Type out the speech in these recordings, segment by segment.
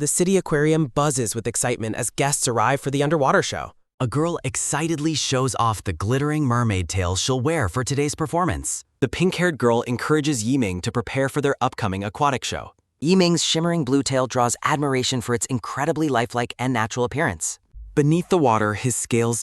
The city aquarium buzzes with excitement as guests arrive for the underwater show. A girl excitedly shows off the glittering mermaid tail she'll wear for today's performance. The pink-haired girl encourages Yiming to prepare for their upcoming aquatic show. Yiming's shimmering blue tail draws admiration for its incredibly lifelike and natural appearance. Beneath the water, his scales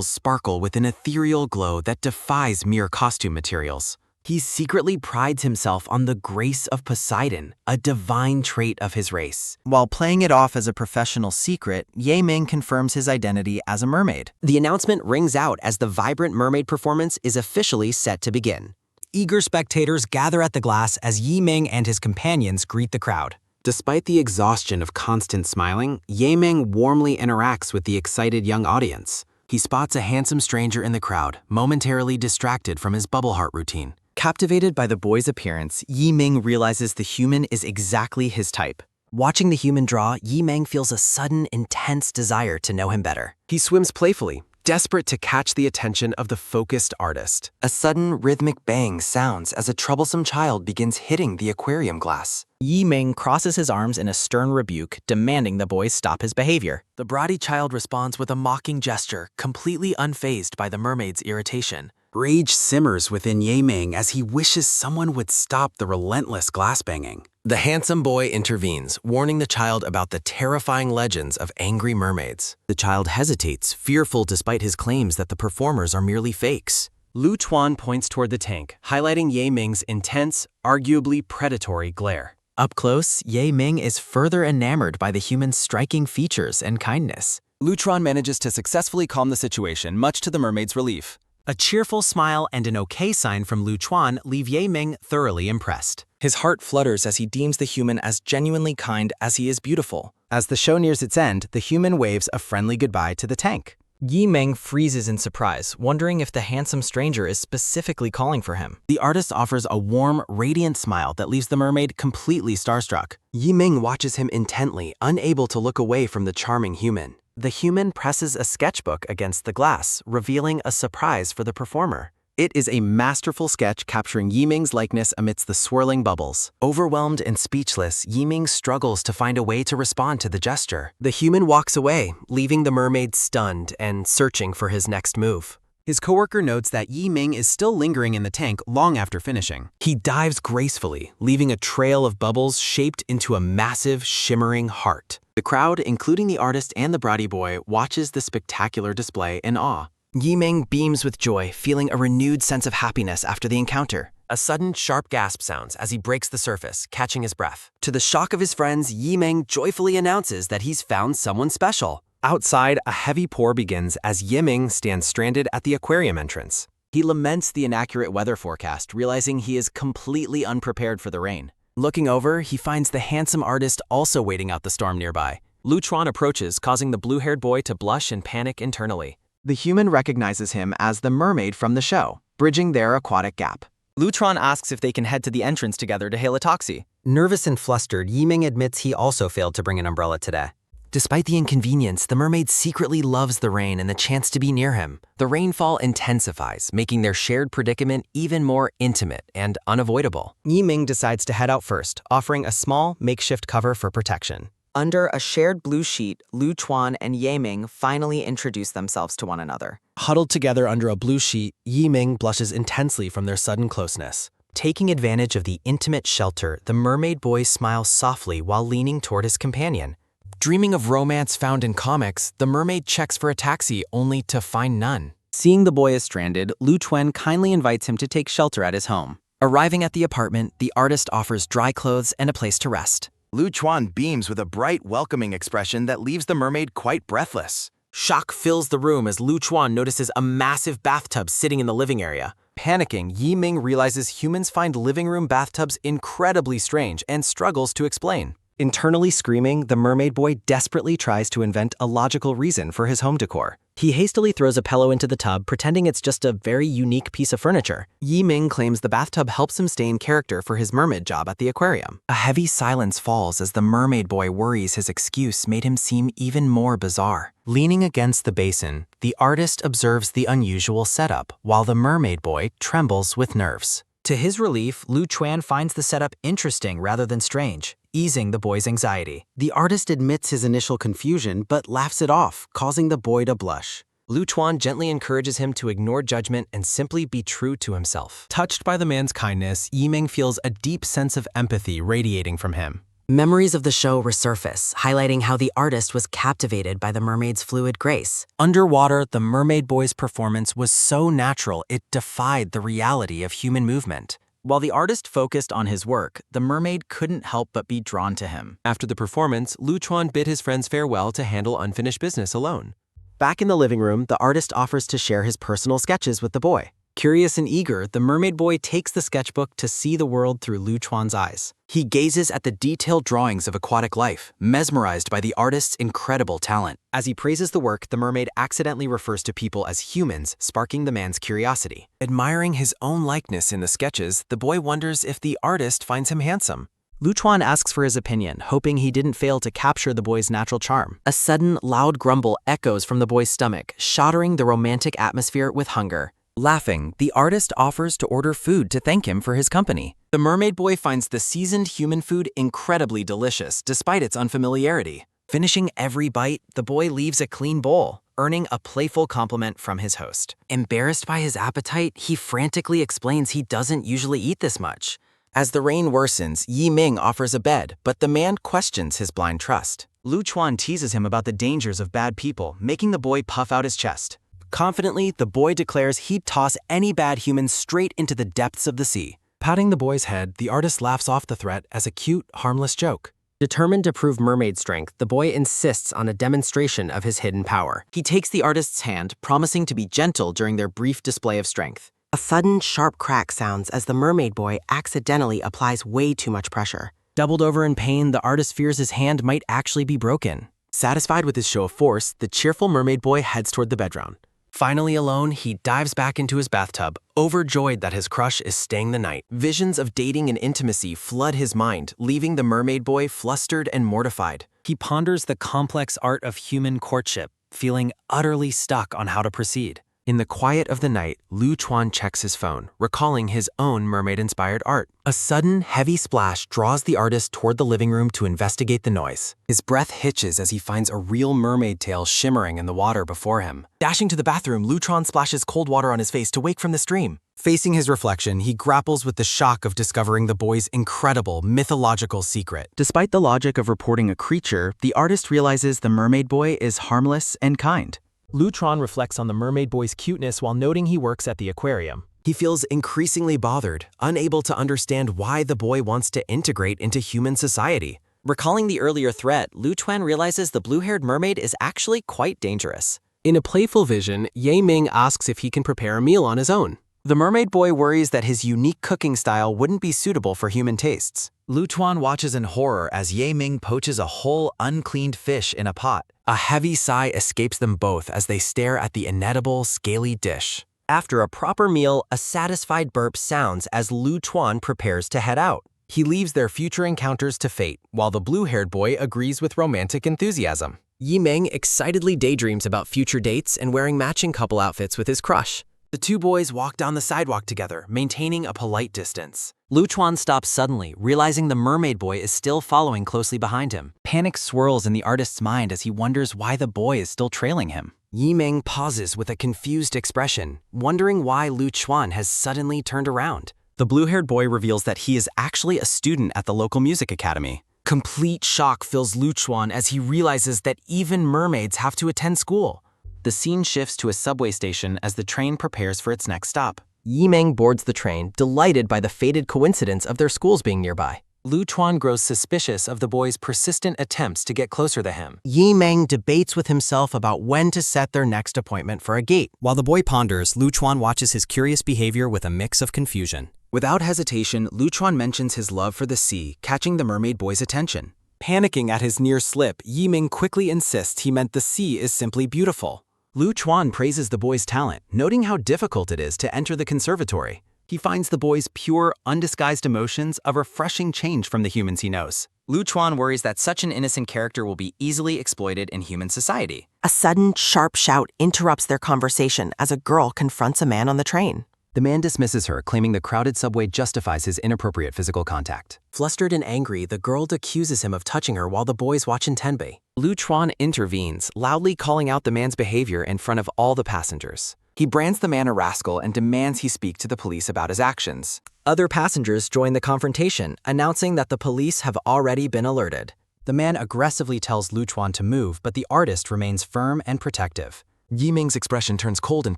sparkle with an ethereal glow that defies mere costume materials. He secretly prides himself on the grace of Poseidon, a divine trait of his race. While playing it off as a professional secret, Yiming confirms his identity as a mermaid. The announcement rings out as the vibrant mermaid performance is officially set to begin. Eager spectators gather at the glass as Yiming and his companions greet the crowd. Despite the exhaustion of constant smiling, Yiming warmly interacts with the excited young audience. He spots a handsome stranger in the crowd, momentarily distracted from his bubble heart routine. Captivated by the boy's appearance, Yiming realizes the human is exactly his type. Watching the human draw, Yiming feels a sudden, intense desire to know him better. He swims playfully, desperate to catch the attention of the focused artist. A sudden, rhythmic bang sounds as a troublesome child begins hitting the aquarium glass. Yiming crosses his arms in a stern rebuke, demanding the boy stop his behavior. The bratty child responds with a mocking gesture, completely unfazed by the mermaid's irritation. Rage simmers within Yiming as he wishes someone would stop the relentless glass banging. The handsome boy intervenes, warning the child about the terrifying legends of angry mermaids. The child hesitates, fearful despite his claims that the performers are merely fakes. Luan points toward the tank, highlighting Yiming's intense, arguably predatory glare. Up close, Yiming is further enamored by the human's striking features and kindness. Luan manages to successfully calm the situation, much to the mermaid's relief. A cheerful smile and an okay sign from Luan leave Yiming thoroughly impressed. His heart flutters as he deems the human as genuinely kind as he is beautiful. As the show nears its end, the human waves a friendly goodbye to the tank. Yiming freezes in surprise, wondering if the handsome stranger is specifically calling for him. The artist offers a warm, radiant smile that leaves the mermaid completely starstruck. Yiming watches him intently, unable to look away from the charming human. The human presses a sketchbook against the glass, revealing a surprise for the performer. It is a masterful sketch capturing Yiming's likeness amidst the swirling bubbles. Overwhelmed and speechless, Yiming struggles to find a way to respond to the gesture. The human walks away, leaving the mermaid stunned and searching for his next move. His coworker notes that Yiming is still lingering in the tank long after finishing. He dives gracefully, leaving a trail of bubbles shaped into a massive, shimmering heart. The crowd, including the artist and the bratty boy, watches the spectacular display in awe. Yiming beams with joy, feeling a renewed sense of happiness after the encounter. A sudden, sharp gasp sounds as he breaks the surface, catching his breath. To the shock of his friends, Yiming joyfully announces that he's found someone special. Outside, a heavy pour begins as Yiming stands stranded at the aquarium entrance. He laments the inaccurate weather forecast, realizing he is completely unprepared for the rain. Looking over, he finds the handsome artist also waiting out the storm nearby. Luan approaches, causing the blue-haired boy to blush and panic internally. The human recognizes him as the mermaid from the show, bridging their aquatic gap. Luan asks if they can head to the entrance together to hail a taxi. Nervous and flustered, Yiming admits he also failed to bring an umbrella today. Despite the inconvenience, the mermaid secretly loves the rain and the chance to be near him. The rainfall intensifies, making their shared predicament even more intimate and unavoidable. Yiming decides to head out first, offering a small, makeshift cover for protection. Under a shared blue sheet, Luan and Yiming finally introduce themselves to one another. Huddled together under a blue sheet, Yiming blushes intensely from their sudden closeness. Taking advantage of the intimate shelter, the mermaid boy smiles softly while leaning toward his companion. Dreaming of romance found in comics, the mermaid checks for a taxi only to find none. Seeing the boy is stranded, Luan kindly invites him to take shelter at his home. Arriving at the apartment, the artist offers dry clothes and a place to rest. Luan beams with a bright, welcoming expression that leaves the mermaid quite breathless. Shock fills the room as Luan notices a massive bathtub sitting in the living area. Panicking, Yiming realizes humans find living room bathtubs incredibly strange and struggles to explain. Internally screaming, the mermaid boy desperately tries to invent a logical reason for his home decor. He hastily throws a pillow into the tub, pretending it's just a very unique piece of furniture. Yiming claims the bathtub helps him stay in character for his mermaid job at the aquarium. A heavy silence falls as the mermaid boy worries his excuse made him seem even more bizarre. Leaning against the basin, the artist observes the unusual setup, while the mermaid boy trembles with nerves. To his relief, Luan finds the setup interesting rather than strange. easing the boy's anxiety. The artist admits his initial confusion but laughs it off, causing the boy to blush. Luan gently encourages him to ignore judgment and simply be true to himself. Touched by the man's kindness, Yiming feels a deep sense of empathy radiating from him. Memories of the show resurface, highlighting how the artist was captivated by the mermaid's fluid grace. Underwater, the mermaid boy's performance was so natural it defied the reality of human movement. While the artist focused on his work, the mermaid couldn't help but be drawn to him. After the performance, Luan bid his friends farewell to handle unfinished business alone. Back in the living room, the artist offers to share his personal sketches with the boy. Curious and eager, the mermaid boy takes the sketchbook to see the world through Luan's eyes. He gazes at the detailed drawings of aquatic life, mesmerized by the artist's incredible talent. As he praises the work, the mermaid accidentally refers to people as humans, sparking the man's curiosity. Admiring his own likeness in the sketches, the boy wonders if the artist finds him handsome. Luan asks for his opinion, hoping he didn't fail to capture the boy's natural charm. A sudden, loud grumble echoes from the boy's stomach, shattering the romantic atmosphere with hunger. Laughing, the artist offers to order food to thank him for his company. The mermaid boy finds the seasoned human food incredibly delicious, despite its unfamiliarity. Finishing every bite, the boy leaves a clean bowl, earning a playful compliment from his host. Embarrassed by his appetite, he frantically explains he doesn't usually eat this much. As the rain worsens, Yiming offers a bed, but the man questions his blind trust. Luan teases him about the dangers of bad people, making the boy puff out his chest. Confidently, the boy declares he'd toss any bad human straight into the depths of the sea. Patting the boy's head, the artist laughs off the threat as a cute, harmless joke. Determined to prove mermaid strength, the boy insists on a demonstration of his hidden power. He takes the artist's hand, promising to be gentle during their brief display of strength. A sudden, sharp crack sounds as the mermaid boy accidentally applies way too much pressure. Doubled over in pain, the artist fears his hand might actually be broken. Satisfied with his show of force, the cheerful mermaid boy heads toward the bedroom. Finally alone, he dives back into his bathtub, overjoyed that his crush is staying the night. Visions of dating and intimacy flood his mind, leaving the mermaid boy flustered and mortified. He ponders the complex art of human courtship, feeling utterly stuck on how to proceed. In the quiet of the night, Luan checks his phone, recalling his own mermaid-inspired art. A sudden, heavy splash draws the artist toward the living room to investigate the noise. His breath hitches as he finds a real mermaid tail shimmering in the water before him. Dashing to the bathroom, Luan splashes cold water on his face to wake from the stream. Facing his reflection, he grapples with the shock of discovering the boy's incredible, mythological secret. Despite the logic of reporting a creature, the artist realizes the mermaid boy is harmless and kind. Luan reflects on the mermaid boy's cuteness while noting he works at the aquarium. He feels increasingly bothered, unable to understand why the boy wants to integrate into human society. Recalling the earlier threat, Luan realizes the blue-haired mermaid is actually quite dangerous. In a playful vision, Yiming asks if he can prepare a meal on his own. The mermaid boy worries that his unique cooking style wouldn't be suitable for human tastes. Luan watches in horror as Yiming poaches a whole, uncleaned fish in a pot. A heavy sigh escapes them both as they stare at the inedible, scaly dish. After a proper meal, a satisfied burp sounds as Luan prepares to head out. He leaves their future encounters to fate, while the blue-haired boy agrees with romantic enthusiasm. Yiming excitedly daydreams about future dates and wearing matching couple outfits with his crush. The two boys walk down the sidewalk together, maintaining a polite distance. Luan stops suddenly, realizing the mermaid boy is still following closely behind him. Panic swirls in the artist's mind as he wonders why the boy is still trailing him. Yiming pauses with a confused expression, wondering why Luan has suddenly turned around. The blue-haired boy reveals that he is actually a student at the local music academy. Complete shock fills Luan as he realizes that even mermaids have to attend school. The scene shifts to a subway station as the train prepares for its next stop. Yiming boards the train, delighted by the fated coincidence of their schools being nearby. Luan grows suspicious of the boy's persistent attempts to get closer to him. Yiming debates with himself about when to set their next appointment for a gate. While the boy ponders, Luan watches his curious behavior with a mix of confusion. Without hesitation, Luan mentions his love for the sea, catching the mermaid boy's attention. Panicking at his near slip, Yiming quickly insists he meant the sea is simply beautiful. Luan praises the boy's talent, noting how difficult it is to enter the conservatory. He finds the boy's pure, undisguised emotions a refreshing change from the humans he knows. Luan worries that such an innocent character will be easily exploited in human society. A sudden, sharp shout interrupts their conversation as a girl confronts a man on the train. The man dismisses her, claiming the crowded subway justifies his inappropriate physical contact. Flustered and angry, the girl accuses him of touching her while the boys watch in tenbei. Luan intervenes, loudly calling out the man's behavior in front of all the passengers. He brands the man a rascal and demands he speak to the police about his actions. Other passengers join the confrontation, announcing that the police have already been alerted. The man aggressively tells Luan to move, but the artist remains firm and protective. Yiming's expression turns cold and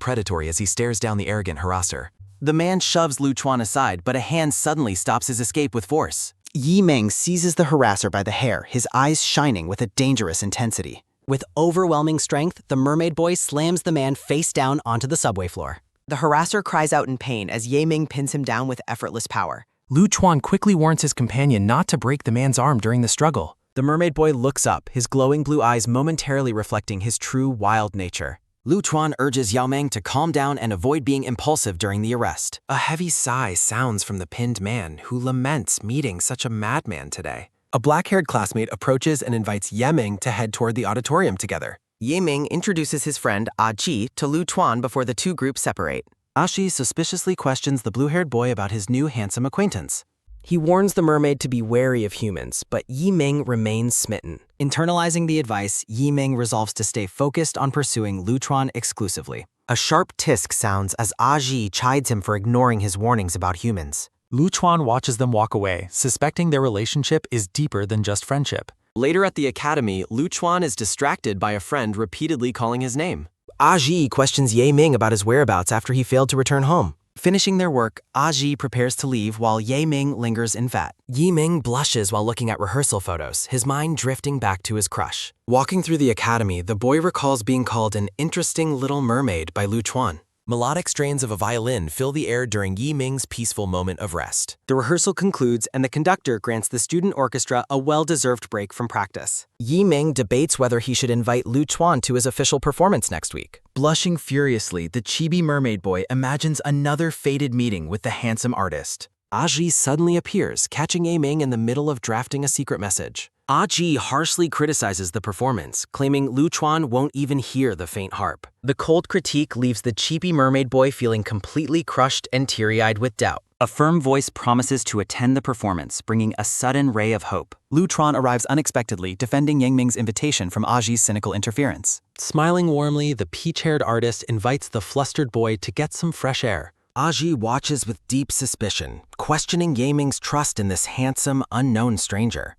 predatory as he stares down the arrogant harasser. The man shoves Luan aside, but a hand suddenly stops his escape with force. Yiming seizes the harasser by the hair, his eyes shining with a dangerous intensity. With overwhelming strength, the mermaid boy slams the man face down onto the subway floor. The harasser cries out in pain as Yiming pins him down with effortless power. Luan quickly warns his companion not to break the man's arm during the struggle. The mermaid boy looks up, his glowing blue eyes momentarily reflecting his true wild nature. Luan urges Yaoming to calm down and avoid being impulsive during the arrest. A heavy sigh sounds from the pinned man, who laments meeting such a madman today. A black-haired classmate approaches and invites Yiming to head toward the auditorium together. Yiming introduces his friend Aji to Luan before the two groups separate. Ashi suspiciously questions the blue-haired boy about his new handsome acquaintance. He warns the mermaid to be wary of humans, but Yiming remains smitten. Internalizing the advice, Yiming resolves to stay focused on pursuing Luan exclusively. A sharp tisk sounds as Aji chides him for ignoring his warnings about humans. Luan watches them walk away, suspecting their relationship is deeper than just friendship. Later at the academy, Luan is distracted by a friend repeatedly calling his name. Aji questions Yiming about his whereabouts after he failed to return home. Finishing their work, Aji prepares to leave while Yiming lingers in vat. Yiming blushes while looking at rehearsal photos, his mind drifting back to his crush. Walking through the academy, the boy recalls being called an interesting little mermaid by Luan. Melodic strains of a violin fill the air during Yiming's peaceful moment of rest. The rehearsal concludes and the conductor grants the student orchestra a well-deserved break from practice. Yiming debates whether he should invite Luan to his official performance next week. Blushing furiously, the chibi mermaid boy imagines another fated meeting with the handsome artist. Aji suddenly appears, catching Yiming in the middle of drafting a secret message. Aji harshly criticizes the performance, claiming Luan won't even hear the faint harp. The cold critique leaves the cheapy mermaid boy feeling completely crushed and teary-eyed with doubt. A firm voice promises to attend the performance, bringing a sudden ray of hope. Luan arrives unexpectedly, defending Yiming's invitation from Aji's cynical interference. Smiling warmly, the peach-haired artist invites the flustered boy to get some fresh air. Aji watches with deep suspicion, questioning Yiming's trust in this handsome, unknown stranger.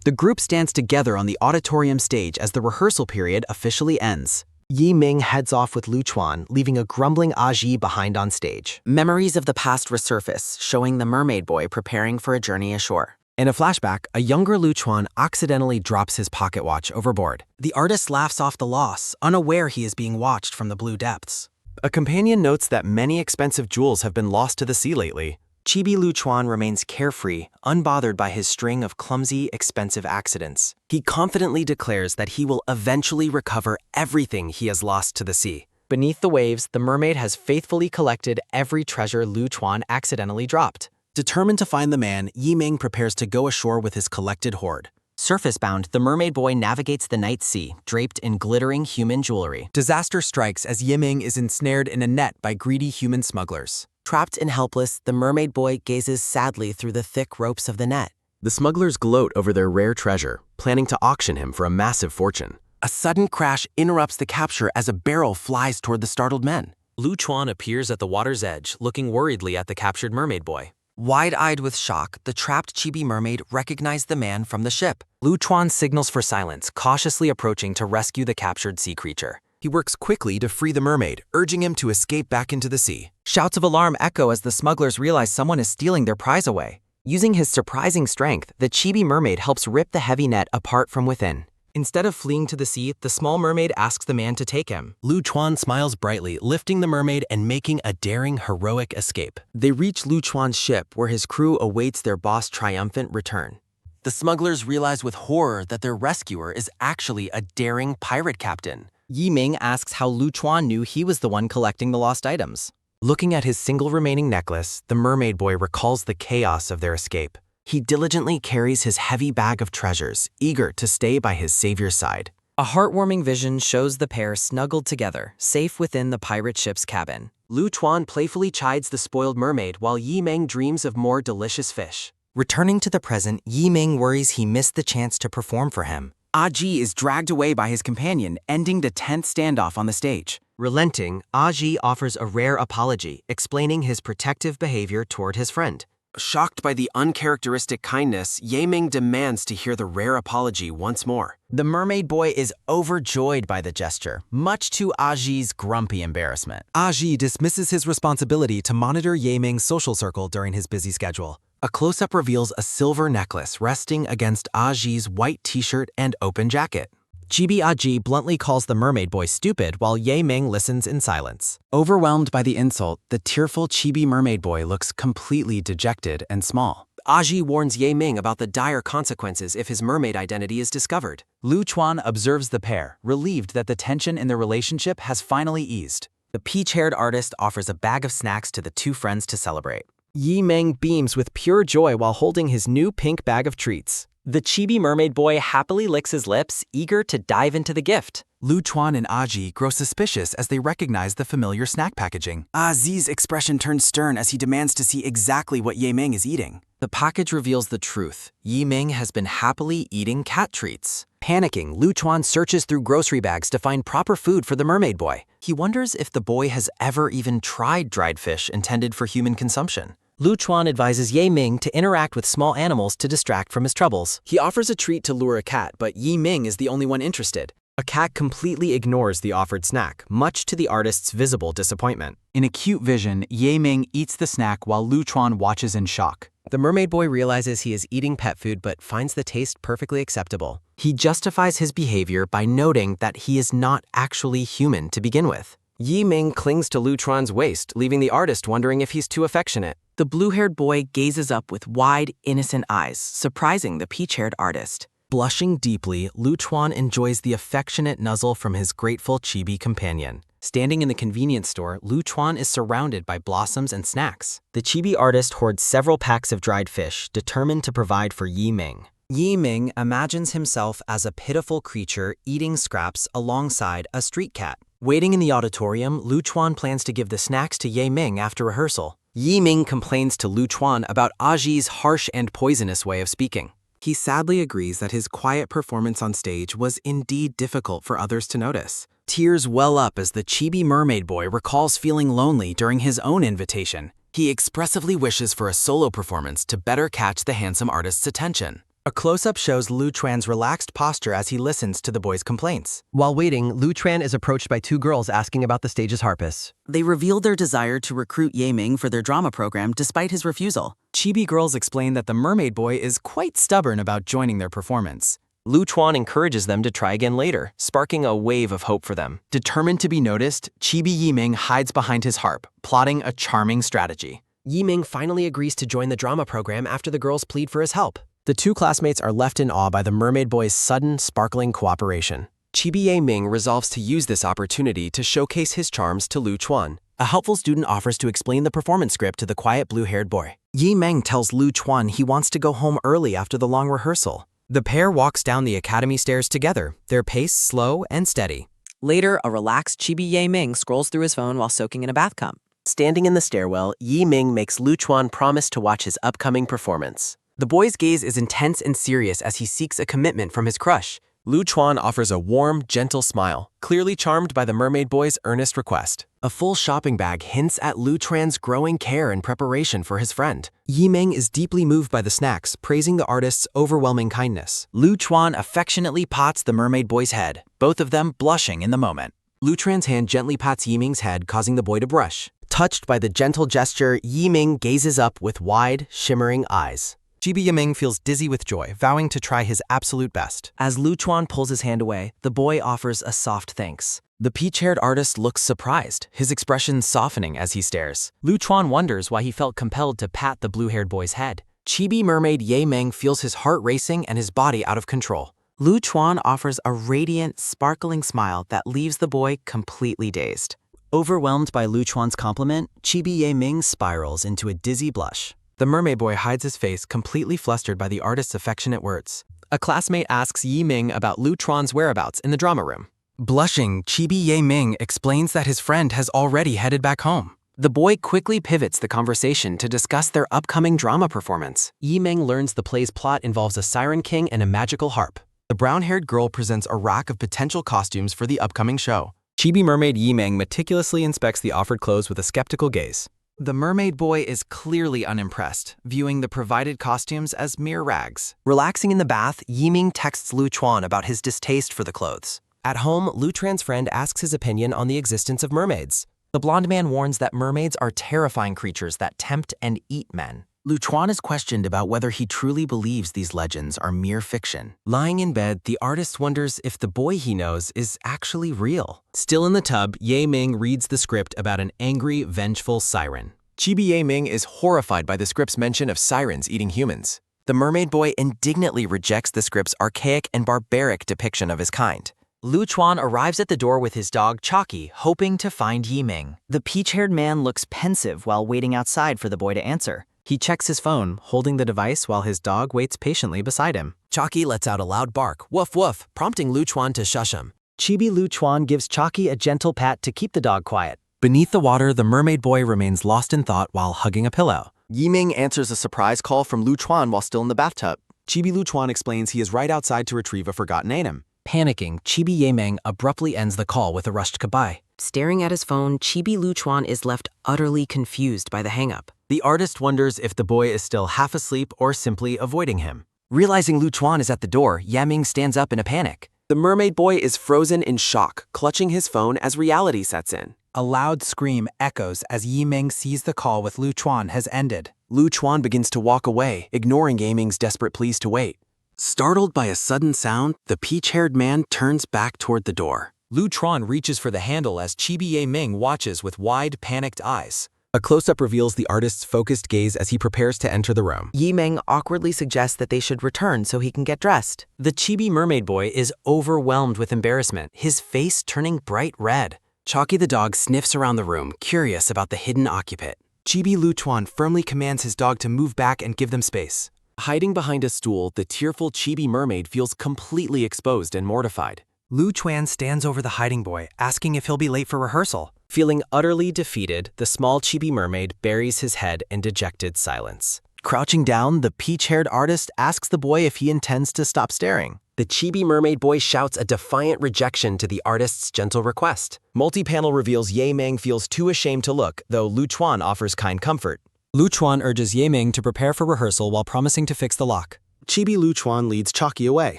The group stands together on the auditorium stage as the rehearsal period officially ends. Yiming heads off with Luan, leaving a grumbling Aji behind on stage. Memories of the past resurface, showing the mermaid boy preparing for a journey ashore. In a flashback, a younger Luan accidentally drops his pocket watch overboard. The artist laughs off the loss, unaware he is being watched from the blue depths. A companion notes that many expensive jewels have been lost to the sea lately. Chibi Luan remains carefree, unbothered by his string of clumsy, expensive accidents. He confidently declares that he will eventually recover everything he has lost to the sea. Beneath the waves, the mermaid has faithfully collected every treasure Luan accidentally dropped. Determined to find the man, Yiming prepares to go ashore with his collected hoard. Surface-bound, the mermaid boy navigates the night sea, draped in glittering human jewelry. Disaster strikes as Yiming is ensnared in a net by greedy human smugglers. Trapped and helpless, the mermaid boy gazes sadly through the thick ropes of the net. The smugglers gloat over their rare treasure, planning to auction him for a massive fortune. A sudden crash interrupts the capture as a barrel flies toward the startled men. Luan appears at the water's edge, looking worriedly at the captured mermaid boy. Wide-eyed with shock, the trapped chibi mermaid recognized the man from the ship. Luan signals for silence, cautiously approaching to rescue the captured sea creature. He works quickly to free the mermaid, urging him to escape back into the sea. Shouts of alarm echo as the smugglers realize someone is stealing their prize away. Using his surprising strength, the chibi mermaid helps rip the heavy net apart from within. Instead of fleeing to the sea, the small mermaid asks the man to take him. Luan smiles brightly, lifting the mermaid and making a daring, heroic escape. They reach Luan's ship, where his crew awaits their boss' triumphant return. The smugglers realize with horror that their rescuer is actually a daring pirate captain. Yiming asks how Luan knew he was the one collecting the lost items. Looking at his single remaining necklace, the mermaid boy recalls the chaos of their escape. He diligently carries his heavy bag of treasures, eager to stay by his savior's side. A heartwarming vision shows the pair snuggled together, safe within the pirate ship's cabin. Lu Chuan playfully chides the spoiled mermaid while Yi Ming dreams of more delicious fish. Returning to the present, Yi Ming worries he missed the chance to perform for him. Aji is dragged away by his companion, ending the tense standoff on the stage. Relenting, Aji offers a rare apology, explaining his protective behavior toward his friend. Shocked by the uncharacteristic kindness, Ye Ming demands to hear the rare apology once more. The mermaid boy is overjoyed by the gesture, much to Aji's grumpy embarrassment. Aji dismisses his responsibility to monitor Ye Ming's social circle during his busy schedule. A close-up reveals a silver necklace resting against Aji's white t-shirt and open jacket. Chibi Aji bluntly calls the mermaid boy stupid while Ye Ming listens in silence. Overwhelmed by the insult, the tearful chibi mermaid boy looks completely dejected and small. Aji warns Ye Ming about the dire consequences if his mermaid identity is discovered. Lu Chuan observes the pair, relieved that the tension in their relationship has finally eased. The peach-haired artist offers a bag of snacks to the two friends to celebrate. Yi Ming beams with pure joy while holding his new pink bag of treats. The chibi mermaid boy happily licks his lips, eager to dive into the gift. Lu Chuan and Aji grow suspicious as they recognize the familiar snack packaging. Azi's expression turns stern as he demands to see exactly what Ye Ming is eating. The package reveals the truth. Yi Ming has been happily eating cat treats. Panicking, Lu Chuan searches through grocery bags to find proper food for the mermaid boy. He wonders if the boy has ever even tried dried fish intended for human consumption. Lu Chuan advises Ye Ming to interact with small animals to distract from his troubles. He offers a treat to lure a cat, but Yi Ming is the only one interested. A cat completely ignores the offered snack, much to the artist's visible disappointment. In a cute vision, Ye Ming eats the snack while Lu Chuan watches in shock. The mermaid boy realizes he is eating pet food but finds the taste perfectly acceptable. He justifies his behavior by noting that he is not actually human to begin with. Yi Ming clings to Lu Chuan's waist, leaving the artist wondering if he's too affectionate. The blue-haired boy gazes up with wide, innocent eyes, surprising the peach-haired artist. Blushing deeply, Lu Chuan enjoys the affectionate nuzzle from his grateful chibi companion. Standing in the convenience store, Lu Chuan is surrounded by blossoms and snacks. The chibi artist hoards several packs of dried fish, determined to provide for Yi Ming. Yi Ming imagines himself as a pitiful creature eating scraps alongside a street cat. Waiting in the auditorium, Lu Chuan plans to give the snacks to Ye Ming after rehearsal. Yi Ming complains to Lu Chuan about Aji's harsh and poisonous way of speaking. He sadly agrees that his quiet performance on stage was indeed difficult for others to notice. Tears well up as the chibi mermaid boy recalls feeling lonely during his own invitation. He expressively wishes for a solo performance to better catch the handsome artist's attention. A close-up shows Lu Chuan's relaxed posture as he listens to the boy's complaints. While waiting, Lu Chuan is approached by two girls asking about the stage's harpist. They reveal their desire to recruit Ye Ming for their drama program despite his refusal. Chibi girls explain that the mermaid boy is quite stubborn about joining their performance. Lu Chuan encourages them to try again later, sparking a wave of hope for them. Determined to be noticed, Chibi Yi Ming hides behind his harp, plotting a charming strategy. Yi Ming finally agrees to join the drama program after the girls plead for his help. The two classmates are left in awe by the mermaid boy's sudden, sparkling cooperation. Chibi Ye Ming resolves to use this opportunity to showcase his charms to Lu Chuan. A helpful student offers to explain the performance script to the quiet blue-haired boy. Yi Ming tells Lu Chuan he wants to go home early after the long rehearsal. The pair walks down the academy stairs together, their pace slow and steady. Later, a relaxed Chibi Ye Ming scrolls through his phone while soaking in a bath cup. Standing in the stairwell, Yi Ming makes Lu Chuan promise to watch his upcoming performance. The boy's gaze is intense and serious as he seeks a commitment from his crush. Lu Chuan offers a warm, gentle smile, clearly charmed by the mermaid boy's earnest request. A full shopping bag hints at Lu Chuan's growing care and preparation for his friend. Yi Ming is deeply moved by the snacks, praising the artist's overwhelming kindness. Lu Chuan affectionately pats the mermaid boy's head, both of them blushing in the moment. Lu Chuan's hand gently pats Yi Ming's head, causing the boy to blush. Touched by the gentle gesture, Yi Ming gazes up with wide, shimmering eyes. Chibi Ye Ming feels dizzy with joy, vowing to try his absolute best. As Lu Chuan pulls his hand away, the boy offers a soft thanks. The peach-haired artist looks surprised, his expression softening as he stares. Lu Chuan wonders why he felt compelled to pat the blue-haired boy's head. Chibi mermaid Ye Ming feels his heart racing and his body out of control. Lu Chuan offers a radiant, sparkling smile that leaves the boy completely dazed. Overwhelmed by Lu Chuan's compliment, Chibi Ye Ming spirals into a dizzy blush. The mermaid boy hides his face, completely flustered by the artist's affectionate words. A classmate asks Yi Ming about Lu Chuan's whereabouts in the drama room. Blushing, Chibi Ye Ming explains that his friend has already headed back home. The boy quickly pivots the conversation to discuss their upcoming drama performance. Yi Ming learns the play's plot involves a siren king and a magical harp. The brown-haired girl presents a rack of potential costumes for the upcoming show. Chibi mermaid Yi Ming meticulously inspects the offered clothes with a skeptical gaze. The mermaid boy is clearly unimpressed, viewing the provided costumes as mere rags. Relaxing in the bath, Yi Ming texts Luan about his distaste for the clothes. At home, Luan's friend asks his opinion on the existence of mermaids. The blonde man warns that mermaids are terrifying creatures that tempt and eat men. Luan is questioned about whether he truly believes these legends are mere fiction. Lying in bed, the artist wonders if the boy he knows is actually real. Still in the tub, Ye Ming reads the script about an angry, vengeful siren. Chibi Ye Ming is horrified by the script's mention of sirens eating humans. The mermaid boy indignantly rejects the script's archaic and barbaric depiction of his kind. Luan arrives at the door with his dog Chalky, hoping to find Yi Ming. The peach-haired man looks pensive while waiting outside for the boy to answer. He checks his phone, holding the device while his dog waits patiently beside him. Chalky lets out a loud bark, woof woof, prompting Luan to shush him. Chibi Luan gives Chalky a gentle pat to keep the dog quiet. Beneath the water, the mermaid boy remains lost in thought while hugging a pillow. Yi Ming answers a surprise call from Luan while still in the bathtub. Chibi Luan explains he is right outside to retrieve a forgotten item. Panicking, Chibi Ye Ming abruptly ends the call with a rushed goodbye. Staring at his phone, Chibi Luan is left utterly confused by the hang-up. The artist wonders if the boy is still half asleep or simply avoiding him. Realizing Luan is at the door, Ye Ming stands up in a panic. The mermaid boy is frozen in shock, clutching his phone as reality sets in. A loud scream echoes as Yi Ming sees the call with Luan has ended. Luan begins to walk away, ignoring Ye Ming's desperate pleas to wait. Startled by a sudden sound, the peach-haired man turns back toward the door. Luan reaches for the handle as Chibi Ye Ming watches with wide, panicked eyes. A close-up reveals the artist's focused gaze as he prepares to enter the room. Yi Ming awkwardly suggests that they should return so he can get dressed. The Chibi mermaid boy is overwhelmed with embarrassment, his face turning bright red. Chalky the dog sniffs around the room, curious about the hidden occupant. Chibi Luan firmly commands his dog to move back and give them space. Hiding behind a stool, the tearful Chibi mermaid feels completely exposed and mortified. Luan stands over the hiding boy, asking if he'll be late for rehearsal. Feeling utterly defeated, the small Chibi mermaid buries his head in dejected silence. Crouching down, the peach-haired artist asks the boy if he intends to stop staring. The Chibi mermaid boy shouts a defiant rejection to the artist's gentle request. Multi-panel reveals Ye Ming feels too ashamed to look, though Luan offers kind comfort. Luan urges Ye Ming to prepare for rehearsal while promising to fix the lock. Chibi Luan leads Chalky away,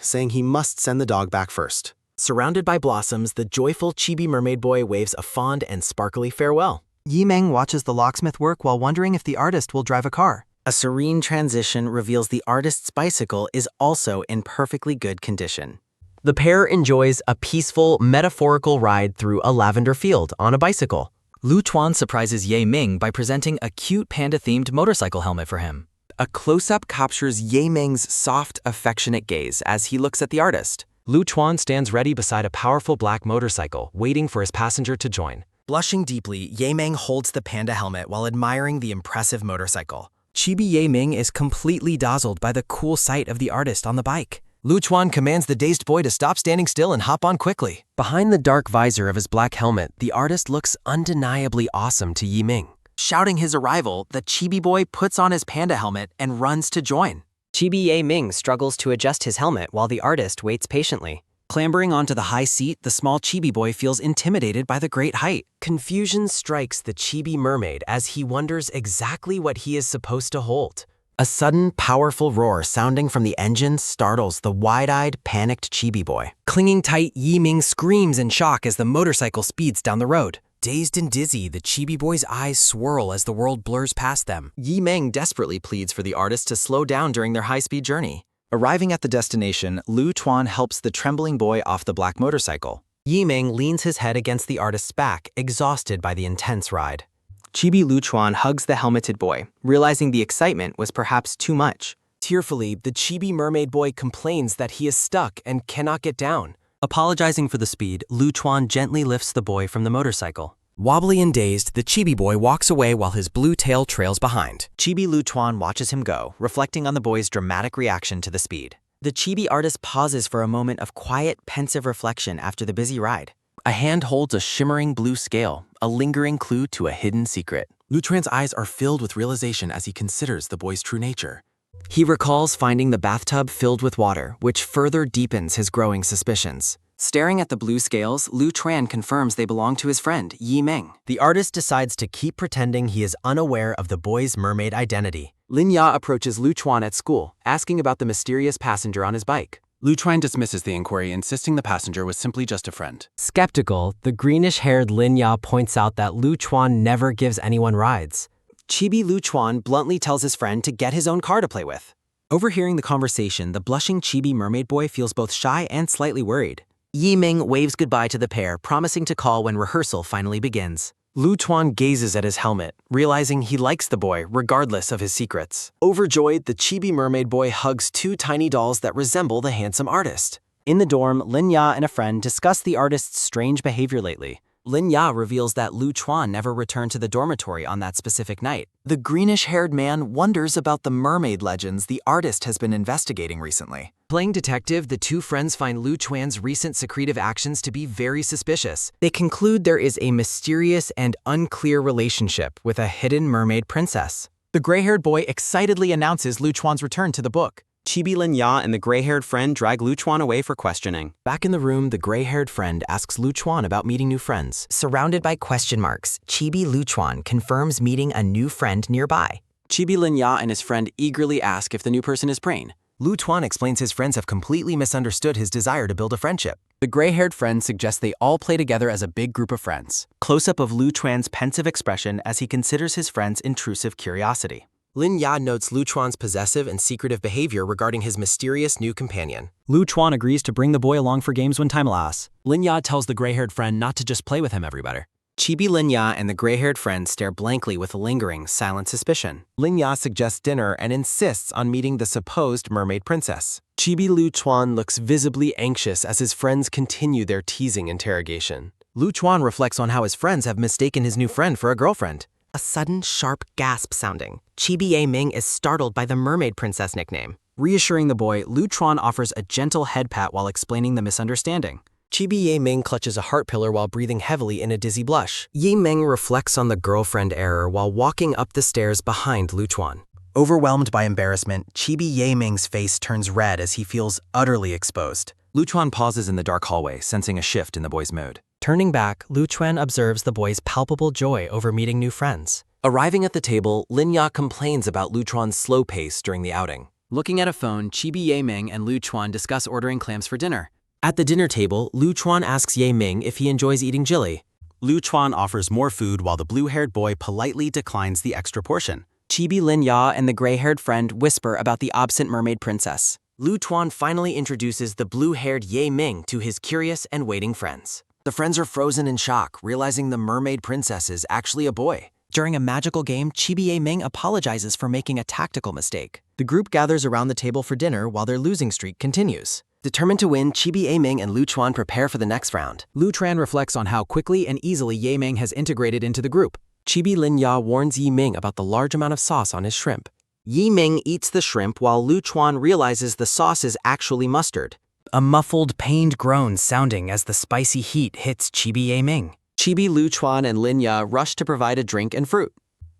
saying he must send the dog back first. Surrounded by blossoms, the joyful Chibi mermaid boy waves a fond and sparkly farewell. Yi Ming watches the locksmith work while wondering if the artist will drive a car. A serene transition reveals the artist's bicycle is also in perfectly good condition. The pair enjoys a peaceful, metaphorical ride through a lavender field on a bicycle. Luan surprises Ye Ming by presenting a cute panda-themed motorcycle helmet for him. A close-up captures Ye Ming's soft, affectionate gaze as he looks at the artist. Luan stands ready beside a powerful black motorcycle, waiting for his passenger to join. Blushing deeply, Ye Ming holds the panda helmet while admiring the impressive motorcycle. Chibi Ye Ming is completely dazzled by the cool sight of the artist on the bike. Luan commands the dazed boy to stop standing still and hop on quickly. Behind the dark visor of his black helmet, the artist looks undeniably awesome to Ye Ming. Shouting his arrival, the Chibi boy puts on his panda helmet and runs to join. Chibi Ye Ming struggles to adjust his helmet while the artist waits patiently. Clambering onto the high seat, the small Chibi boy feels intimidated by the great height. Confusion strikes the Chibi mermaid as he wonders exactly what he is supposed to hold. A sudden, powerful roar sounding from the engine startles the wide-eyed, panicked Chibi boy. Clinging tight, Ye Ming screams in shock as the motorcycle speeds down the road. Dazed and dizzy, the Chibi boy's eyes swirl as the world blurs past them. Ye Ming desperately pleads for the artist to slow down during their high-speed journey. Arriving at the destination, Luan helps the trembling boy off the black motorcycle. Ye Ming leans his head against the artist's back, exhausted by the intense ride. Chibi Luan hugs the helmeted boy, realizing the excitement was perhaps too much. Tearfully, the Chibi mermaid boy complains that he is stuck and cannot get down. Apologizing for the speed, Luan gently lifts the boy from the motorcycle. Wobbly and dazed, the Chibi boy walks away while his blue tail trails behind. Chibi Luan watches him go, reflecting on the boy's dramatic reaction to the speed. The chibi artist pauses for a moment of quiet, pensive reflection after the busy ride. A hand holds a shimmering blue scale, a lingering clue to a hidden secret. Luan's eyes are filled with realization as he considers the boy's true nature. He recalls finding the bathtub filled with water, which further deepens his growing suspicions. Staring at the blue scales, Luan confirms they belong to his friend, Yi Ming. The artist decides to keep pretending he is unaware of the boy's mermaid identity. Lin-Ya approaches Luan at school, asking about the mysterious passenger on his bike. Luan dismisses the inquiry, insisting the passenger was simply just a friend. Skeptical, the greenish-haired Lin-Ya points out that Luan never gives anyone rides. Chibi Luan bluntly tells his friend to get his own car to play with. Overhearing the conversation, the blushing chibi mermaid boy feels both shy and slightly worried. Yi Ming waves goodbye to the pair, promising to call when rehearsal finally begins. Luan gazes at his helmet, realizing he likes the boy regardless of his secrets. Overjoyed, the chibi mermaid boy hugs two tiny dolls that resemble the handsome artist. In the dorm, Lin-Ya and a friend discuss the artist's strange behavior lately. Lin-Ya reveals that Luan never returned to the dormitory on that specific night. The greenish-haired man wonders about the mermaid legends the artist has been investigating recently. Playing detective, the two friends find Luan's recent secretive actions to be very suspicious. They conclude there is a mysterious and unclear relationship with a hidden mermaid princess. The gray-haired boy excitedly announces Luan's return to the book. Chibi Lin-Ya and the gray-haired friend drag Luan away for questioning. Back in the room, the gray-haired friend asks Luan about meeting new friends. Surrounded by question marks, Chibi Luan confirms meeting a new friend nearby. Chibi Lin-Ya and his friend eagerly ask if the new person is Prain. Luan explains his friends have completely misunderstood his desire to build a friendship. The gray-haired friend suggests they all play together as a big group of friends. Close-up of Luan's pensive expression as he considers his friend's intrusive curiosity. Lin-Ya notes Luan's possessive and secretive behavior regarding his mysterious new companion. Luan agrees to bring the boy along for games when time allows. Lin-Ya tells the gray-haired friend not to just play with him everybody. Chibi Lin-Ya and the gray-haired friend stare blankly with lingering, silent suspicion. Lin-Ya suggests dinner and insists on meeting the supposed mermaid princess. Chibi Luan looks visibly anxious as his friends continue their teasing interrogation. Luan reflects on how his friends have mistaken his new friend for a girlfriend. A sudden, sharp gasp sounding. Chibi Ming is startled by the mermaid princess nickname. Reassuring the boy, Luan offers a gentle head pat while explaining the misunderstanding. Chibi Ming clutches a heart pillar while breathing heavily in a dizzy blush. Yi Ming reflects on the girlfriend error while walking up the stairs behind Luan. Overwhelmed by embarrassment, Chibi Ming's face turns red as he feels utterly exposed. Luan pauses in the dark hallway, sensing a shift in the boy's mood. Turning back, Luan observes the boy's palpable joy over meeting new friends. Arriving at the table, Lin-Ya complains about Luan's slow pace during the outing. Looking at a phone, Chibi Ming and Luan discuss ordering clams for dinner. At the dinner table, Luan asks Ye Ming if he enjoys eating chili. Luan offers more food while the blue-haired boy politely declines the extra portion. Chibi Lin-Ya and the gray-haired friend whisper about the absent mermaid princess. Luan finally introduces the blue-haired Ye Ming to his curious and waiting friends. The friends are frozen in shock, realizing the mermaid princess is actually a boy. During a magical game, Chibi Ming apologizes for making a tactical mistake. The group gathers around the table for dinner while their losing streak continues. Determined to win, Chibi Ming and Luan prepare for the next round. Luan reflects on how quickly and easily Ye Ming has integrated into the group. Chibi Lin-Ya warns Yi Ming about the large amount of sauce on his shrimp. Yi Ming eats the shrimp while Luan realizes the sauce is actually mustard. A muffled, pained groan sounding as the spicy heat hits Chibi Ming. Chibi Luan and Lin-Ya rush to provide a drink and fruit.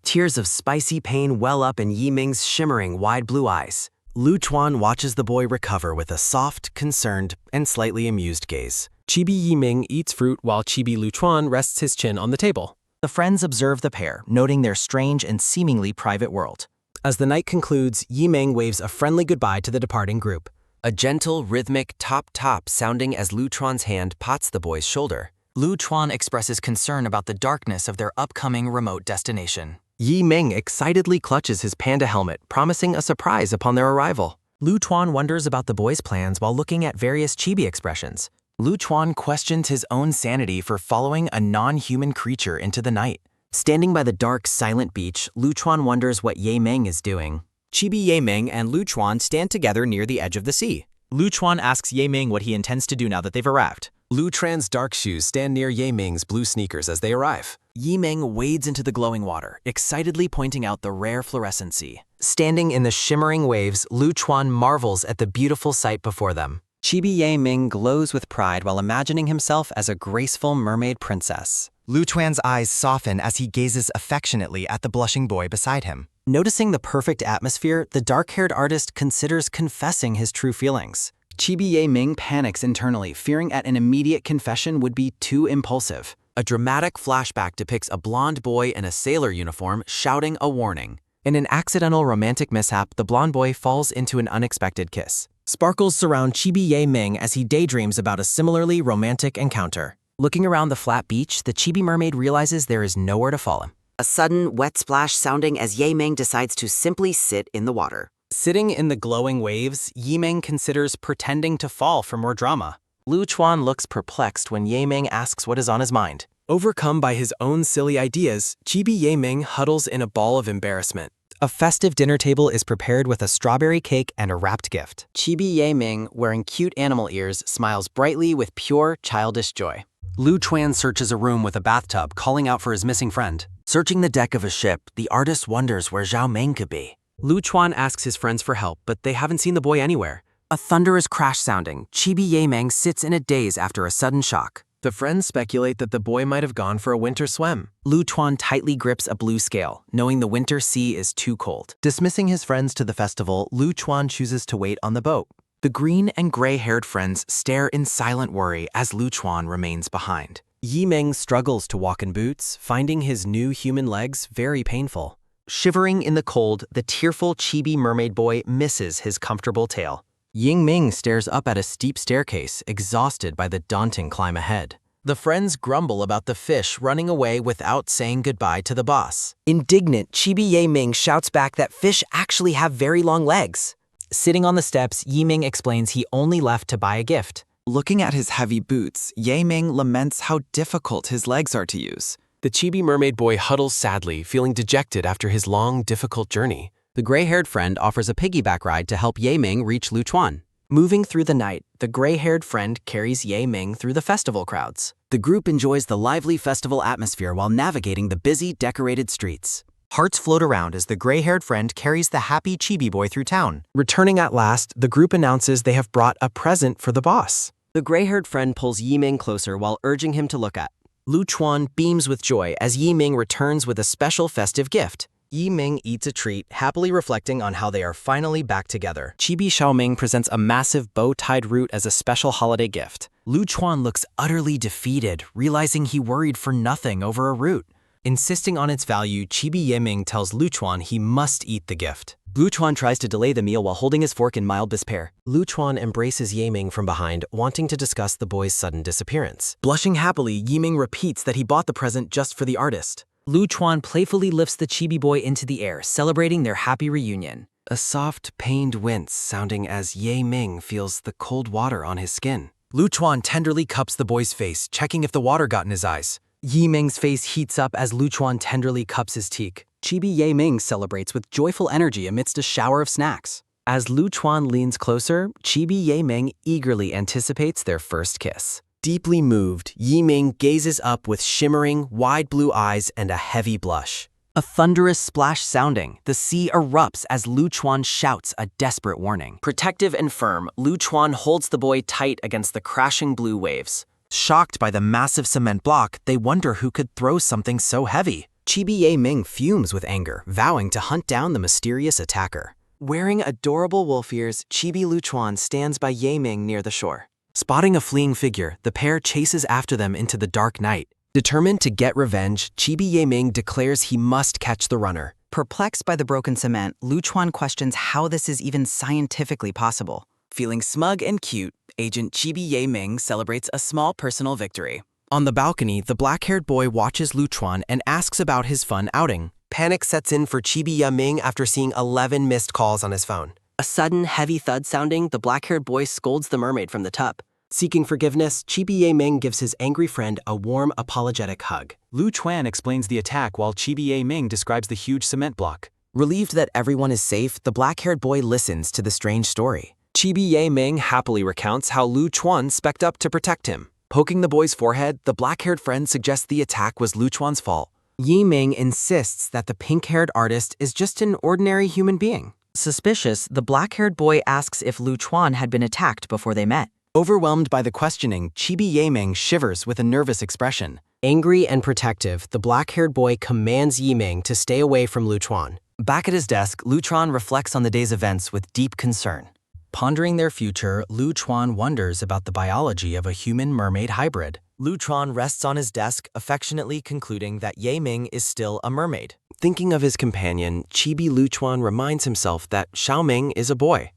Tears of spicy pain well up in Yi Ming's shimmering, wide blue eyes. Luan watches the boy recover with a soft, concerned, and slightly amused gaze. Chibi Yi Ming eats fruit while Chibi Luan rests his chin on the table. The friends observe the pair, noting their strange and seemingly private world. As the night concludes, Yi Ming waves a friendly goodbye to the departing group. A gentle, rhythmic top-top sounding as Luan's hand pats the boy's shoulder. Luan expresses concern about the darkness of their upcoming remote destination. Yi Ming excitedly clutches his panda helmet, promising a surprise upon their arrival. Luan wonders about the boy's plans while looking at various chibi expressions. Luan questions his own sanity for following a non-human creature into the night. Standing by the dark, silent beach, Luan wonders what Ye Ming is doing. Chibi Ye Ming and Luan stand together near the edge of the sea. Luan asks Ye Ming what he intends to do now that they've arrived. Luan's dark shoes stand near Ye Ming's blue sneakers as they arrive. Yi Ming wades into the glowing water, excitedly pointing out the rare fluorescent sea. Standing in the shimmering waves, Luan marvels at the beautiful sight before them. Chibi Ming glows with pride while imagining himself as a graceful mermaid princess. Luan's eyes soften as he gazes affectionately at the blushing boy beside him. Noticing the perfect atmosphere, the dark-haired artist considers confessing his true feelings. Chibi Ming panics internally, fearing an immediate confession would be too impulsive. A dramatic flashback depicts a blonde boy in a sailor uniform shouting a warning. In an accidental romantic mishap, the blonde boy falls into an unexpected kiss. Sparkles surround Chibi Ming as he daydreams about a similarly romantic encounter. Looking around the flat beach, the Chibi mermaid realizes there is nowhere to follow. A sudden, wet splash sounding as Ming decides to simply sit in the water. Sitting in the glowing waves, Ming considers pretending to fall for more drama. Luan looks perplexed when Ming asks what is on his mind. Overcome by his own silly ideas, Chibi Ming huddles in a ball of embarrassment. A festive dinner table is prepared with a strawberry cake and a wrapped gift. Chibi Ming, wearing cute animal ears, smiles brightly with pure, childish joy. Luan searches a room with a bathtub, calling out for his missing friend. Searching the deck of a ship, the artist wonders where Zhao Ming could be. Luan asks his friends for help, but they haven't seen the boy anywhere. A thunderous crash sounding, Chibi Ming sits in a daze after a sudden shock. The friends speculate that the boy might have gone for a winter swim. Luan tightly grips a blue scale, knowing the winter sea is too cold. Dismissing his friends to the festival, Luan chooses to wait on the boat. The green and gray-haired friends stare in silent worry as Luan remains behind. Ming struggles to walk in boots, finding his new human legs very painful. Shivering in the cold, the tearful Chibi mermaid boy misses his comfortable tail. Ming stares up at a steep staircase, exhausted by the daunting climb ahead. The friends grumble about the fish running away without saying goodbye to the boss. Indignant, Chibi Ming shouts back that fish actually have very long legs. Sitting on the steps, Ming explains he only left to buy a gift. Looking at his heavy boots, Ming laments how difficult his legs are to use. The Chibi mermaid boy huddles sadly, feeling dejected after his long, difficult journey. The gray-haired friend offers a piggyback ride to help Ming reach Luan. Moving through the night, the gray-haired friend carries Ming through the festival crowds. The group enjoys the lively festival atmosphere while navigating the busy, decorated streets. Hearts float around as the gray-haired friend carries the happy Chibi boy through town. Returning at last, the group announces they have brought a present for the boss. The gray-haired friend pulls Ming closer while urging him to look at. Luan beams with joy as Ming returns with a special festive gift. Ming eats a treat, happily reflecting on how they are finally back together. Chibi Xiaoming presents a massive bow-tied root as a special holiday gift. Luan looks utterly defeated, realizing he worried for nothing over a root. Insisting on its value, Chibi Ming tells Luan he must eat the gift. Luan tries to delay the meal while holding his fork in mild despair. Luan embraces Ming from behind, wanting to discuss the boy's sudden disappearance. Blushing happily, Ming repeats that he bought the present just for the artist. Luan playfully lifts the Chibi boy into the air, celebrating their happy reunion. A soft, pained wince sounding as Ming feels the cold water on his skin. Luan tenderly cups the boy's face, checking if the water got in his eyes. Ming's face heats up as Luan tenderly cups his cheek. Chibi Ming celebrates with joyful energy amidst a shower of snacks. As Luan leans closer, Chibi Ming eagerly anticipates their first kiss. Deeply moved, Ming gazes up with shimmering, wide blue eyes and a heavy blush. A thunderous splash sounding, the sea erupts as Luan shouts a desperate warning. Protective and firm, Luan holds the boy tight against the crashing blue waves. Shocked by the massive cement block, they wonder who could throw something so heavy. Chibi Ming fumes with anger, vowing to hunt down the mysterious attacker. Wearing adorable wolf ears, Chibi Luan stands by Ming near the shore. Spotting a fleeing figure, the pair chases after them into the dark night. Determined to get revenge, Chibi Ming declares he must catch the runner. Perplexed by the broken cement, Luan questions how this is even scientifically possible. Feeling smug and cute, Agent Chibi Ming celebrates a small personal victory. On the balcony, the black-haired boy watches Luan and asks about his fun outing. Panic sets in for Chibi Ming after seeing 11 missed calls on his phone. A sudden, heavy thud sounding, the black-haired boy scolds the mermaid from the tub. Seeking forgiveness, Chibi Ming gives his angry friend a warm, apologetic hug. Luan explains the attack while Chibi Ming describes the huge cement block. Relieved that everyone is safe, the black-haired boy listens to the strange story. Chibi Ming happily recounts how Luan specced up to protect him. Poking the boy's forehead, the black-haired friend suggests the attack was Luan's fault. Yi Ming insists that the pink-haired artist is just an ordinary human being. Suspicious, the black-haired boy asks if Luan had been attacked before they met. Overwhelmed by the questioning, Chibi Ye Ming shivers with a nervous expression. Angry and protective, the black-haired boy commands Yi Ming to stay away from Luan. Back at his desk, Luan reflects on the day's events with deep concern. Pondering their future, Luan wonders about the biology of a human-mermaid hybrid. Luan rests on his desk, affectionately concluding that Ye Ming is still a mermaid. Thinking of his companion, Chibi Luan reminds himself that Xiaoming is a boy.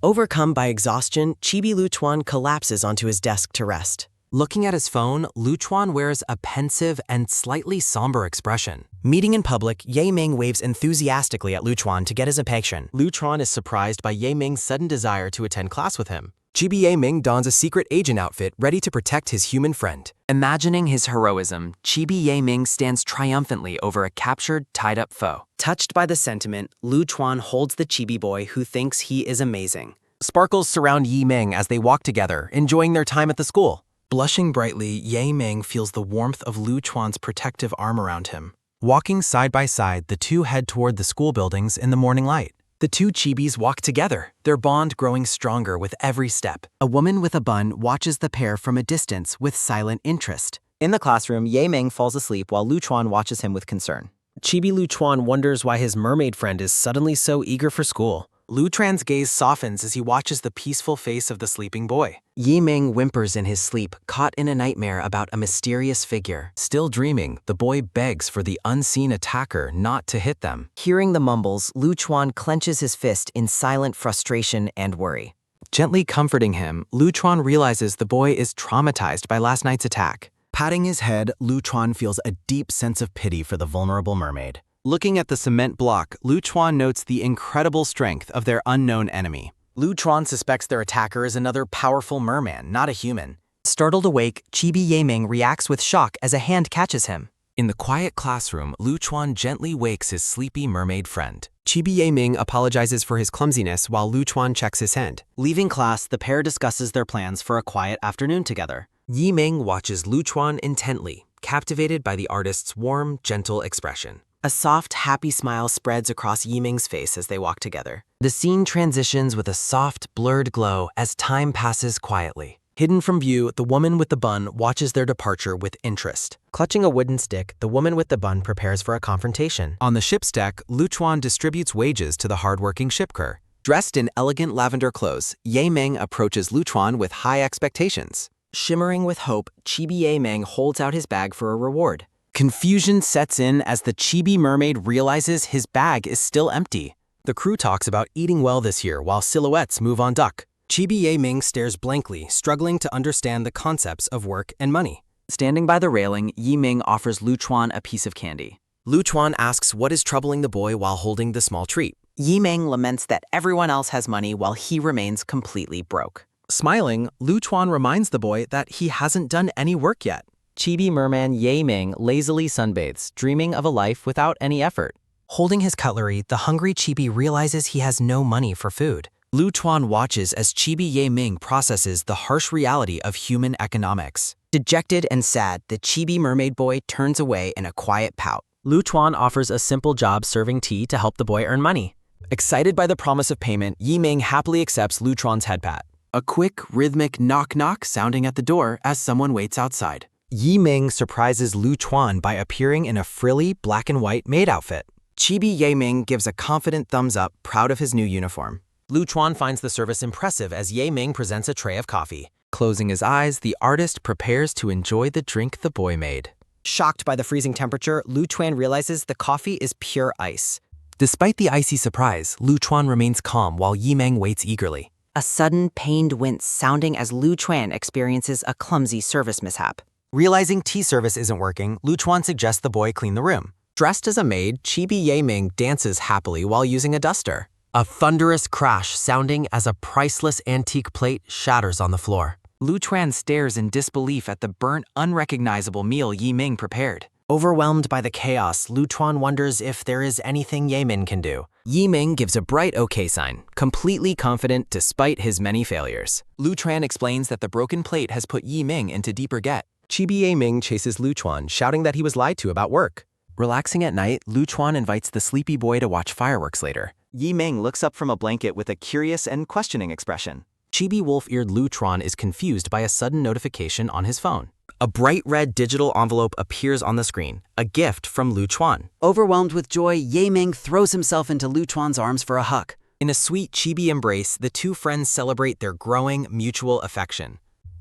Overcome by exhaustion, Chibi Luan collapses onto his desk to rest. Looking at his phone, Luan wears a pensive and slightly somber expression. Meeting in public, Ye Ming waves enthusiastically at Luan to get his attention. Luan is surprised by Ye Ming's sudden desire to attend class with him. Chibi Ye Ming dons a secret agent outfit ready to protect his human friend. Imagining his heroism, Chibi Ye Ming stands triumphantly over a captured, tied-up foe. Touched by the sentiment, Luan holds the Chibi boy who thinks he is amazing. Sparkles surround Yi Ming as they walk together, enjoying their time at the school. Blushing brightly, Ye Ming feels the warmth of Luan's protective arm around him. Walking side by side, the two head toward the school buildings in the morning light. The two chibis walk together, their bond growing stronger with every step. A woman with a bun watches the pair from a distance with silent interest. In the classroom, Ye Ming falls asleep while Luan watches him with concern. Chibi Luan wonders why his mermaid friend is suddenly so eager for school. Luan's gaze softens as he watches the peaceful face of the sleeping boy. Yi Ming whimpers in his sleep, caught in a nightmare about a mysterious figure. Still dreaming, the boy begs for the unseen attacker not to hit them. Hearing the mumbles, Luan clenches his fist in silent frustration and worry. Gently comforting him, Luan realizes the boy is traumatized by last night's attack. Patting his head, Luan feels a deep sense of pity for the vulnerable mermaid. Looking at the cement block, Luan notes the incredible strength of their unknown enemy. Luan suspects their attacker is another powerful merman, not a human. Startled awake, Chibi Ye Ming reacts with shock as a hand catches him. In the quiet classroom, Luan gently wakes his sleepy mermaid friend. Chibi Ye Ming apologizes for his clumsiness while Luan checks his hand. Leaving class, the pair discusses their plans for a quiet afternoon together. Yi Ming watches Luan intently, captivated by the artist's warm, gentle expression. A soft, happy smile spreads across Yi Ming's face as they walk together. The scene transitions with a soft, blurred glow as time passes quietly. Hidden from view, the woman with the bun watches their departure with interest. Clutching a wooden stick, the woman with the bun prepares for a confrontation. On the ship's deck, Luan distributes wages to the hardworking ship crew. Dressed in elegant lavender clothes, Ye Ming approaches Luan with high expectations. Shimmering with hope, Chibi Ye Ming holds out his bag for a reward. Confusion sets in as the chibi mermaid realizes his bag is still empty. The crew talks about eating well this year while silhouettes move on deck. Chibi Ye Ming stares blankly, struggling to understand the concepts of work and money. Standing by the railing, Yi Ming offers Luan a piece of candy. Luan asks what is troubling the boy while holding the small treat. Yi Ming laments that everyone else has money while he remains completely broke. Smiling, Luan reminds the boy that he hasn't done any work yet. Chibi merman Ye Ming lazily sunbathes, dreaming of a life without any effort. Holding his cutlery, the hungry Chibi realizes he has no money for food. Luan watches as Chibi Ye Ming processes the harsh reality of human economics. Dejected and sad, the Chibi mermaid boy turns away in a quiet pout. Luan offers a simple job serving tea to help the boy earn money. Excited by the promise of payment, Yi Ming happily accepts Luan's head pat. A quick, rhythmic knock-knock sounding at the door as someone waits outside. Yi Ming surprises Luan by appearing in a frilly black and white maid outfit. Chibi Ye Ming gives a confident thumbs up, proud of his new uniform. Luan finds the service impressive as Ye Ming presents a tray of coffee. Closing his eyes, the artist prepares to enjoy the drink the boy made. Shocked by the freezing temperature, Luan realizes the coffee is pure ice. Despite the icy surprise, Luan remains calm while Yi Ming waits eagerly. A sudden, pained wince sounding as Luan experiences a clumsy service mishap. Realizing tea service isn't working, Luan suggests the boy clean the room. Dressed as a maid, Chibi Ye Ming dances happily while using a duster. A thunderous crash sounding as a priceless antique plate shatters on the floor. Luan stares in disbelief at the burnt, unrecognizable meal Yi Ming prepared. Overwhelmed by the chaos, Luan wonders if there is anything Ye Ming can do. Yi Ming gives a bright OK sign, completely confident despite his many failures. Luan explains that the broken plate has put Yi Ming into deeper debt. Chibi Ye Ming chases Luan, shouting that he was lied to about work. Relaxing at night, Luan invites the sleepy boy to watch fireworks later. Yi Ming looks up from a blanket with a curious and questioning expression. Chibi wolf-eared Luan is confused by a sudden notification on his phone. A bright red digital envelope appears on the screen, a gift from Luan. Overwhelmed with joy, Ye Ming throws himself into Luan's arms for a hug. In a sweet chibi embrace, the two friends celebrate their growing mutual affection.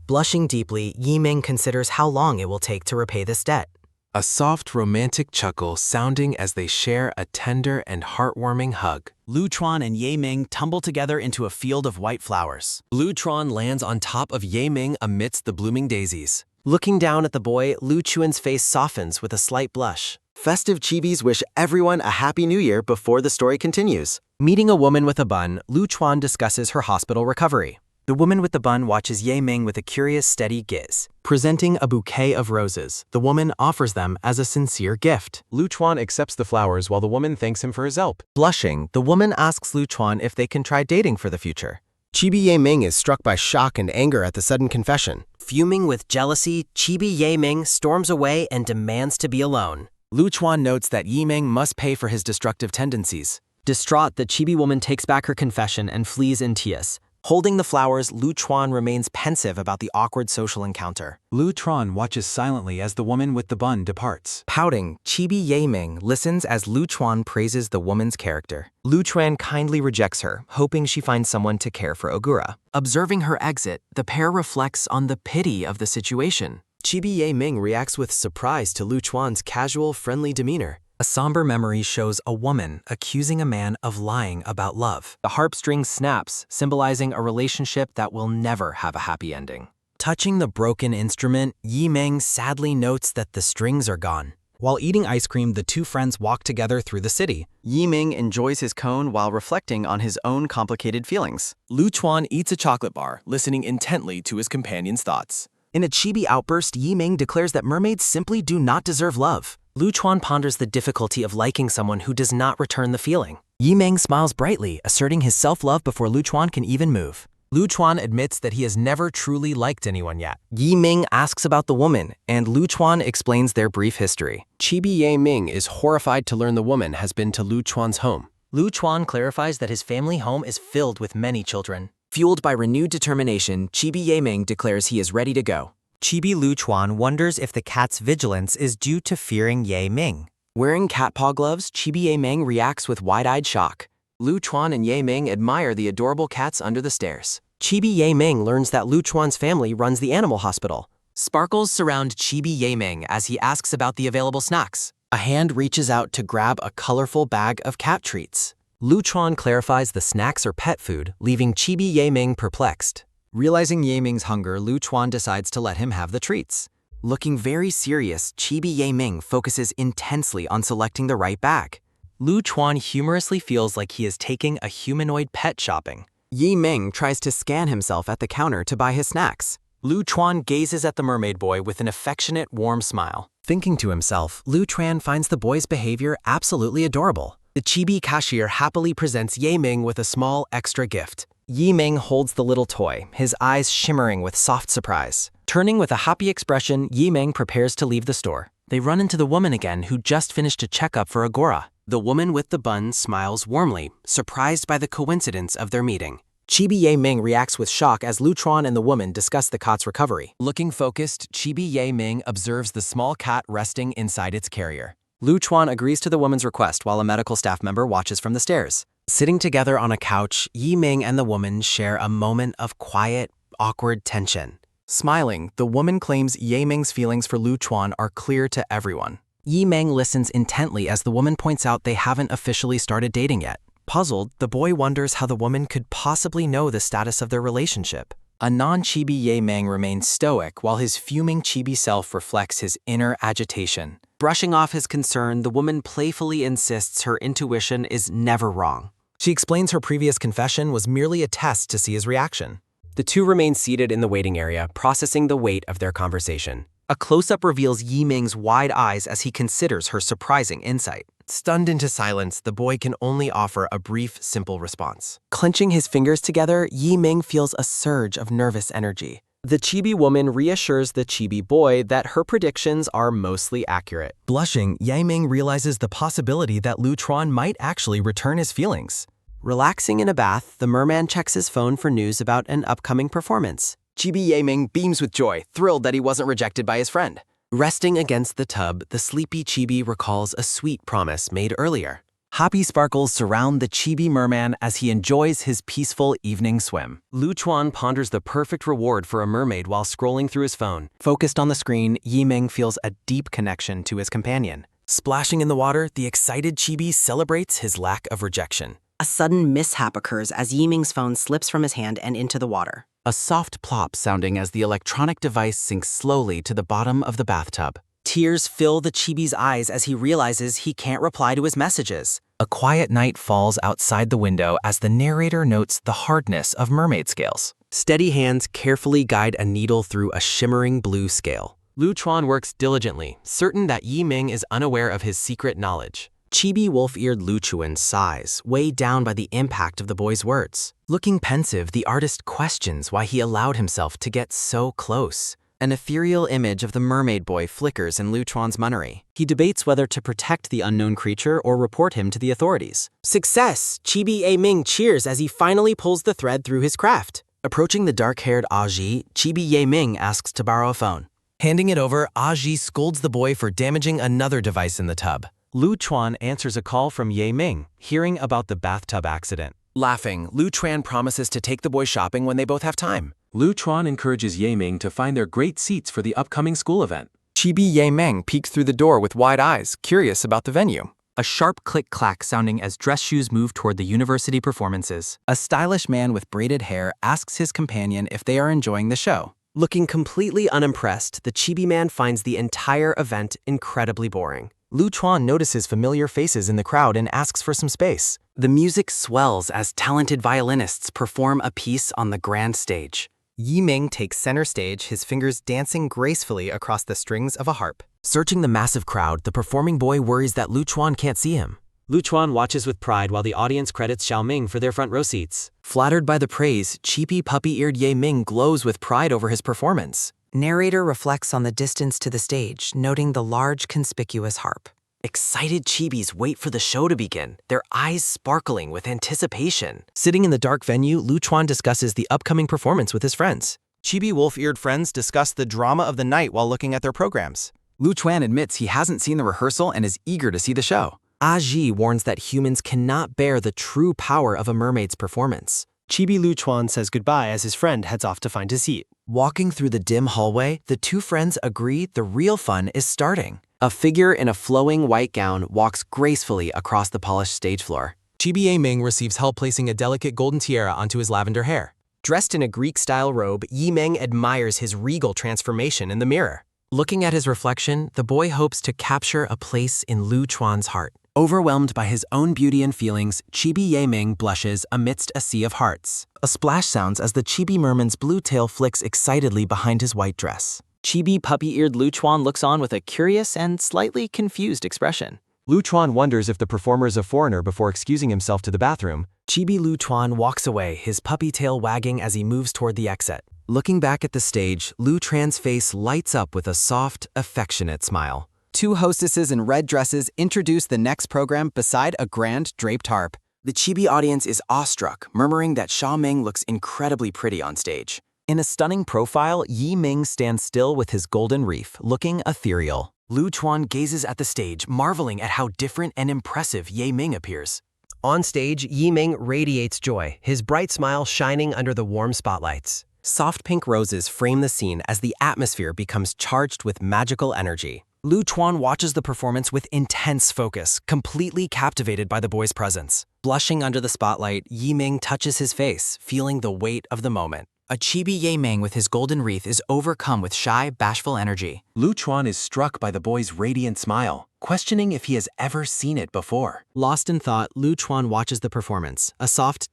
Blushing deeply, Yi Ming considers how long it will take to repay this debt. A soft romantic chuckle sounding as they share a tender and heartwarming hug. Luan and Ye Ming tumble together into a field of white flowers. Luan lands on top of Ye Ming amidst the blooming daisies. Looking down at the boy, Luan's face softens with a slight blush. Festive chibis wish everyone a happy new year before the story continues. Meeting a woman with a bun, Luan discusses her hospital recovery. The woman with the bun watches Ye Ming with a curious, steady gaze. Presenting a bouquet of roses, the woman offers them as a sincere gift. Luan accepts the flowers while the woman thanks him for his help. Blushing, the woman asks Luan if they can try dating for the future. Chibi Ye Ming is struck by shock and anger at the sudden confession. Fuming with jealousy, Chibi Ye Ming storms away and demands to be alone. Luan notes that Ye Ming must pay for his destructive tendencies. Distraught, the chibi woman takes back her confession and flees in tears. Holding the flowers, Luan remains pensive about the awkward social encounter. Luan watches silently as the woman with the bun departs. Pouting, Chibi Ye Ming listens as Luan praises the woman's character. Luan kindly rejects her, hoping she finds someone to care for Ogura. Observing her exit, the pair reflects on the pity of the situation. Chibi Ye Ming reacts with surprise to Luan's casual, friendly demeanor. A somber memory shows a woman accusing a man of lying about love. The harp string snaps, symbolizing a relationship that will never have a happy ending. Touching the broken instrument, Ye Ming sadly notes that the strings are gone. While eating ice cream, the two friends walk together through the city. Yi Ming enjoys his cone while reflecting on his own complicated feelings. Luan eats a chocolate bar, listening intently to his companion's thoughts. In a chibi outburst, Ye Ming declares that mermaids simply do not deserve love. Luan ponders the difficulty of liking someone who does not return the feeling. Ye Ming smiles brightly, asserting his self-love before Luan can even move. Luan admits that he has never truly liked anyone yet. Ye Ming asks about the woman, and Luan explains their brief history. Chibi Ye Ming is horrified to learn the woman has been to Luan's home. Luan clarifies that his family home is filled with many children. Fueled by renewed determination, Chibi Ye Ming declares he is ready to go. Chibi Luan wonders if the cat's vigilance is due to fearing Ye Ming. Wearing cat paw gloves, Chibi Ye Ming reacts with wide-eyed shock. Luan and Ye Ming admire the adorable cats under the stairs. Chibi Ye Ming learns that Luan's family runs the animal hospital. Sparkles surround Chibi Ye Ming as he asks about the available snacks. A hand reaches out to grab a colorful bag of cat treats. Luan clarifies the snacks are pet food, leaving Chibi Ye Ming perplexed. Realizing Ye Ming's hunger, Luan decides to let him have the treats. Looking very serious, Chibi Ye Ming focuses intensely on selecting the right bag. Luan humorously feels like he is taking a humanoid pet shopping. Ye Ming tries to scan himself at the counter to buy his snacks. Luan gazes at the mermaid boy with an affectionate, warm smile. Thinking to himself, Luan finds the boy's behavior absolutely adorable. The chibi cashier happily presents Ye Ming with a small extra gift. Ye Ming holds the little toy, his eyes shimmering with soft surprise. Turning with a happy expression, Ye Ming prepares to leave the store. They run into the woman again who just finished a checkup for Agora. The woman with the bun smiles warmly, surprised by the coincidence of their meeting. Chibi Ye Ming reacts with shock as Luan and the woman discuss the cat's recovery. Looking focused, Chibi Ye Ming observes the small cat resting inside its carrier. Luan agrees to the woman's request while a medical staff member watches from the stairs. Sitting together on a couch, Ye Ming and the woman share a moment of quiet, awkward tension. Smiling, the woman claims Ye Ming's feelings for Luan are clear to everyone. Ye Ming listens intently as the woman points out they haven't officially started dating yet. Puzzled, the boy wonders how the woman could possibly know the status of their relationship. A non-chibi Ye Ming remains stoic while his fuming chibi self reflects his inner agitation. Brushing off his concern, the woman playfully insists her intuition is never wrong. She explains her previous confession was merely a test to see his reaction. The two remain seated in the waiting area, processing the weight of their conversation. A close-up reveals Ye Ming's wide eyes as he considers her surprising insight. Stunned into silence, the boy can only offer a brief, simple response. Clenching his fingers together, Ye Ming feels a surge of nervous energy. The chibi woman reassures the chibi boy that her predictions are mostly accurate. Blushing, Ming realizes the possibility that Luan might actually return his feelings. Relaxing in a bath, the merman checks his phone for news about an upcoming performance. Chibi Ming beams with joy, thrilled that he wasn't rejected by his friend. Resting against the tub, the sleepy chibi recalls a sweet promise made earlier. Happy sparkles surround the chibi merman as he enjoys his peaceful evening swim. Luan ponders the perfect reward for a mermaid while scrolling through his phone. Focused on the screen, Ming feels a deep connection to his companion. Splashing in the water, the excited chibi celebrates his lack of rejection. A sudden mishap occurs as Ming's phone slips from his hand and into the water. A soft plop sounding as the electronic device sinks slowly to the bottom of the bathtub. Tears fill the chibi's eyes as he realizes he can't reply to his messages. A quiet night falls outside the window as the narrator notes the hardness of mermaid scales. Steady hands carefully guide a needle through a shimmering blue scale. Luan works diligently, certain that Ming is unaware of his secret knowledge. Chibi wolf-eared Luan sighs, weighed down by the impact of the boy's words. Looking pensive, the artist questions why he allowed himself to get so close. An ethereal image of the mermaid boy flickers in Luan's memory. He debates whether to protect the unknown creature or report him to the authorities. Success! Chibi Ming cheers as he finally pulls the thread through his craft. Approaching the dark-haired Aji, Chibi Ming asks to borrow a phone. Handing it over, Aji scolds the boy for damaging another device in the tub. Luan answers a call from Ming, hearing about the bathtub accident. Laughing, Luan promises to take the boy shopping when they both have time. Luan encourages Ming to find their great seats for the upcoming school event. Chibi Ming peeks through the door with wide eyes, curious about the venue. A sharp click-clack sounding as dress shoes move toward the university performances. A stylish man with braided hair asks his companion if they are enjoying the show. Looking completely unimpressed, the chibi man finds the entire event incredibly boring. Luan notices familiar faces in the crowd and asks for some space. The music swells as talented violinists perform a piece on the grand stage. Ming takes center stage, his fingers dancing gracefully across the strings of a harp. Searching the massive crowd, the performing boy worries that Luan can't see him. Luan watches with pride while the audience credits Xiaoming for their front row seats. Flattered by the praise, chibi puppy-eared Ming glows with pride over his performance. Narrator reflects on the distance to the stage, noting the large, conspicuous harp. Excited chibis wait for the show to begin, their eyes sparkling with anticipation. Sitting in the dark venue, Luan discusses the upcoming performance with his friends. Chibi wolf-eared friends discuss the drama of the night while looking at their programs. Luan admits he hasn't seen the rehearsal and is eager to see the show. Aji warns that humans cannot bear the true power of a mermaid's performance. Chibi Luan says goodbye as his friend heads off to find his seat. Walking through the dim hallway, the two friends agree the real fun is starting. A figure in a flowing white gown walks gracefully across the polished stage floor. Chibi Ming receives help placing a delicate golden tiara onto his lavender hair. Dressed in a Greek-style robe, Ming admires his regal transformation in the mirror. Looking at his reflection, the boy hopes to capture a place in Luan's heart. Overwhelmed by his own beauty and feelings, Chibi Ming blushes amidst a sea of hearts. A splash sounds as the chibi merman's blue tail flicks excitedly behind his white dress. Chibi puppy-eared Luan looks on with a curious and slightly confused expression. Luan wonders if the performer is a foreigner before excusing himself to the bathroom. Chibi Luan walks away, his puppy tail wagging as he moves toward the exit. Looking back at the stage, Luan's face lights up with a soft, affectionate smile. Two hostesses in red dresses introduce the next program beside a grand draped harp. The chibi audience is awestruck, murmuring that Xiaoming looks incredibly pretty on stage. In a stunning profile, Ming stands still with his golden reef, looking ethereal. Luan gazes at the stage, marveling at how different and impressive Ming appears. On stage, Ming radiates joy, his bright smile shining under the warm spotlights. Soft pink roses frame the scene as the atmosphere becomes charged with magical energy. Luan watches the performance with intense focus, completely captivated by the boy's presence. Blushing under the spotlight, Ming touches his face, feeling the weight of the moment. A chibi Ming with his golden wreath is overcome with shy, bashful energy. Luan is struck by the boy's radiant smile, questioning if he has ever seen it before. Lost in thought, Luan watches the performance, a soft ...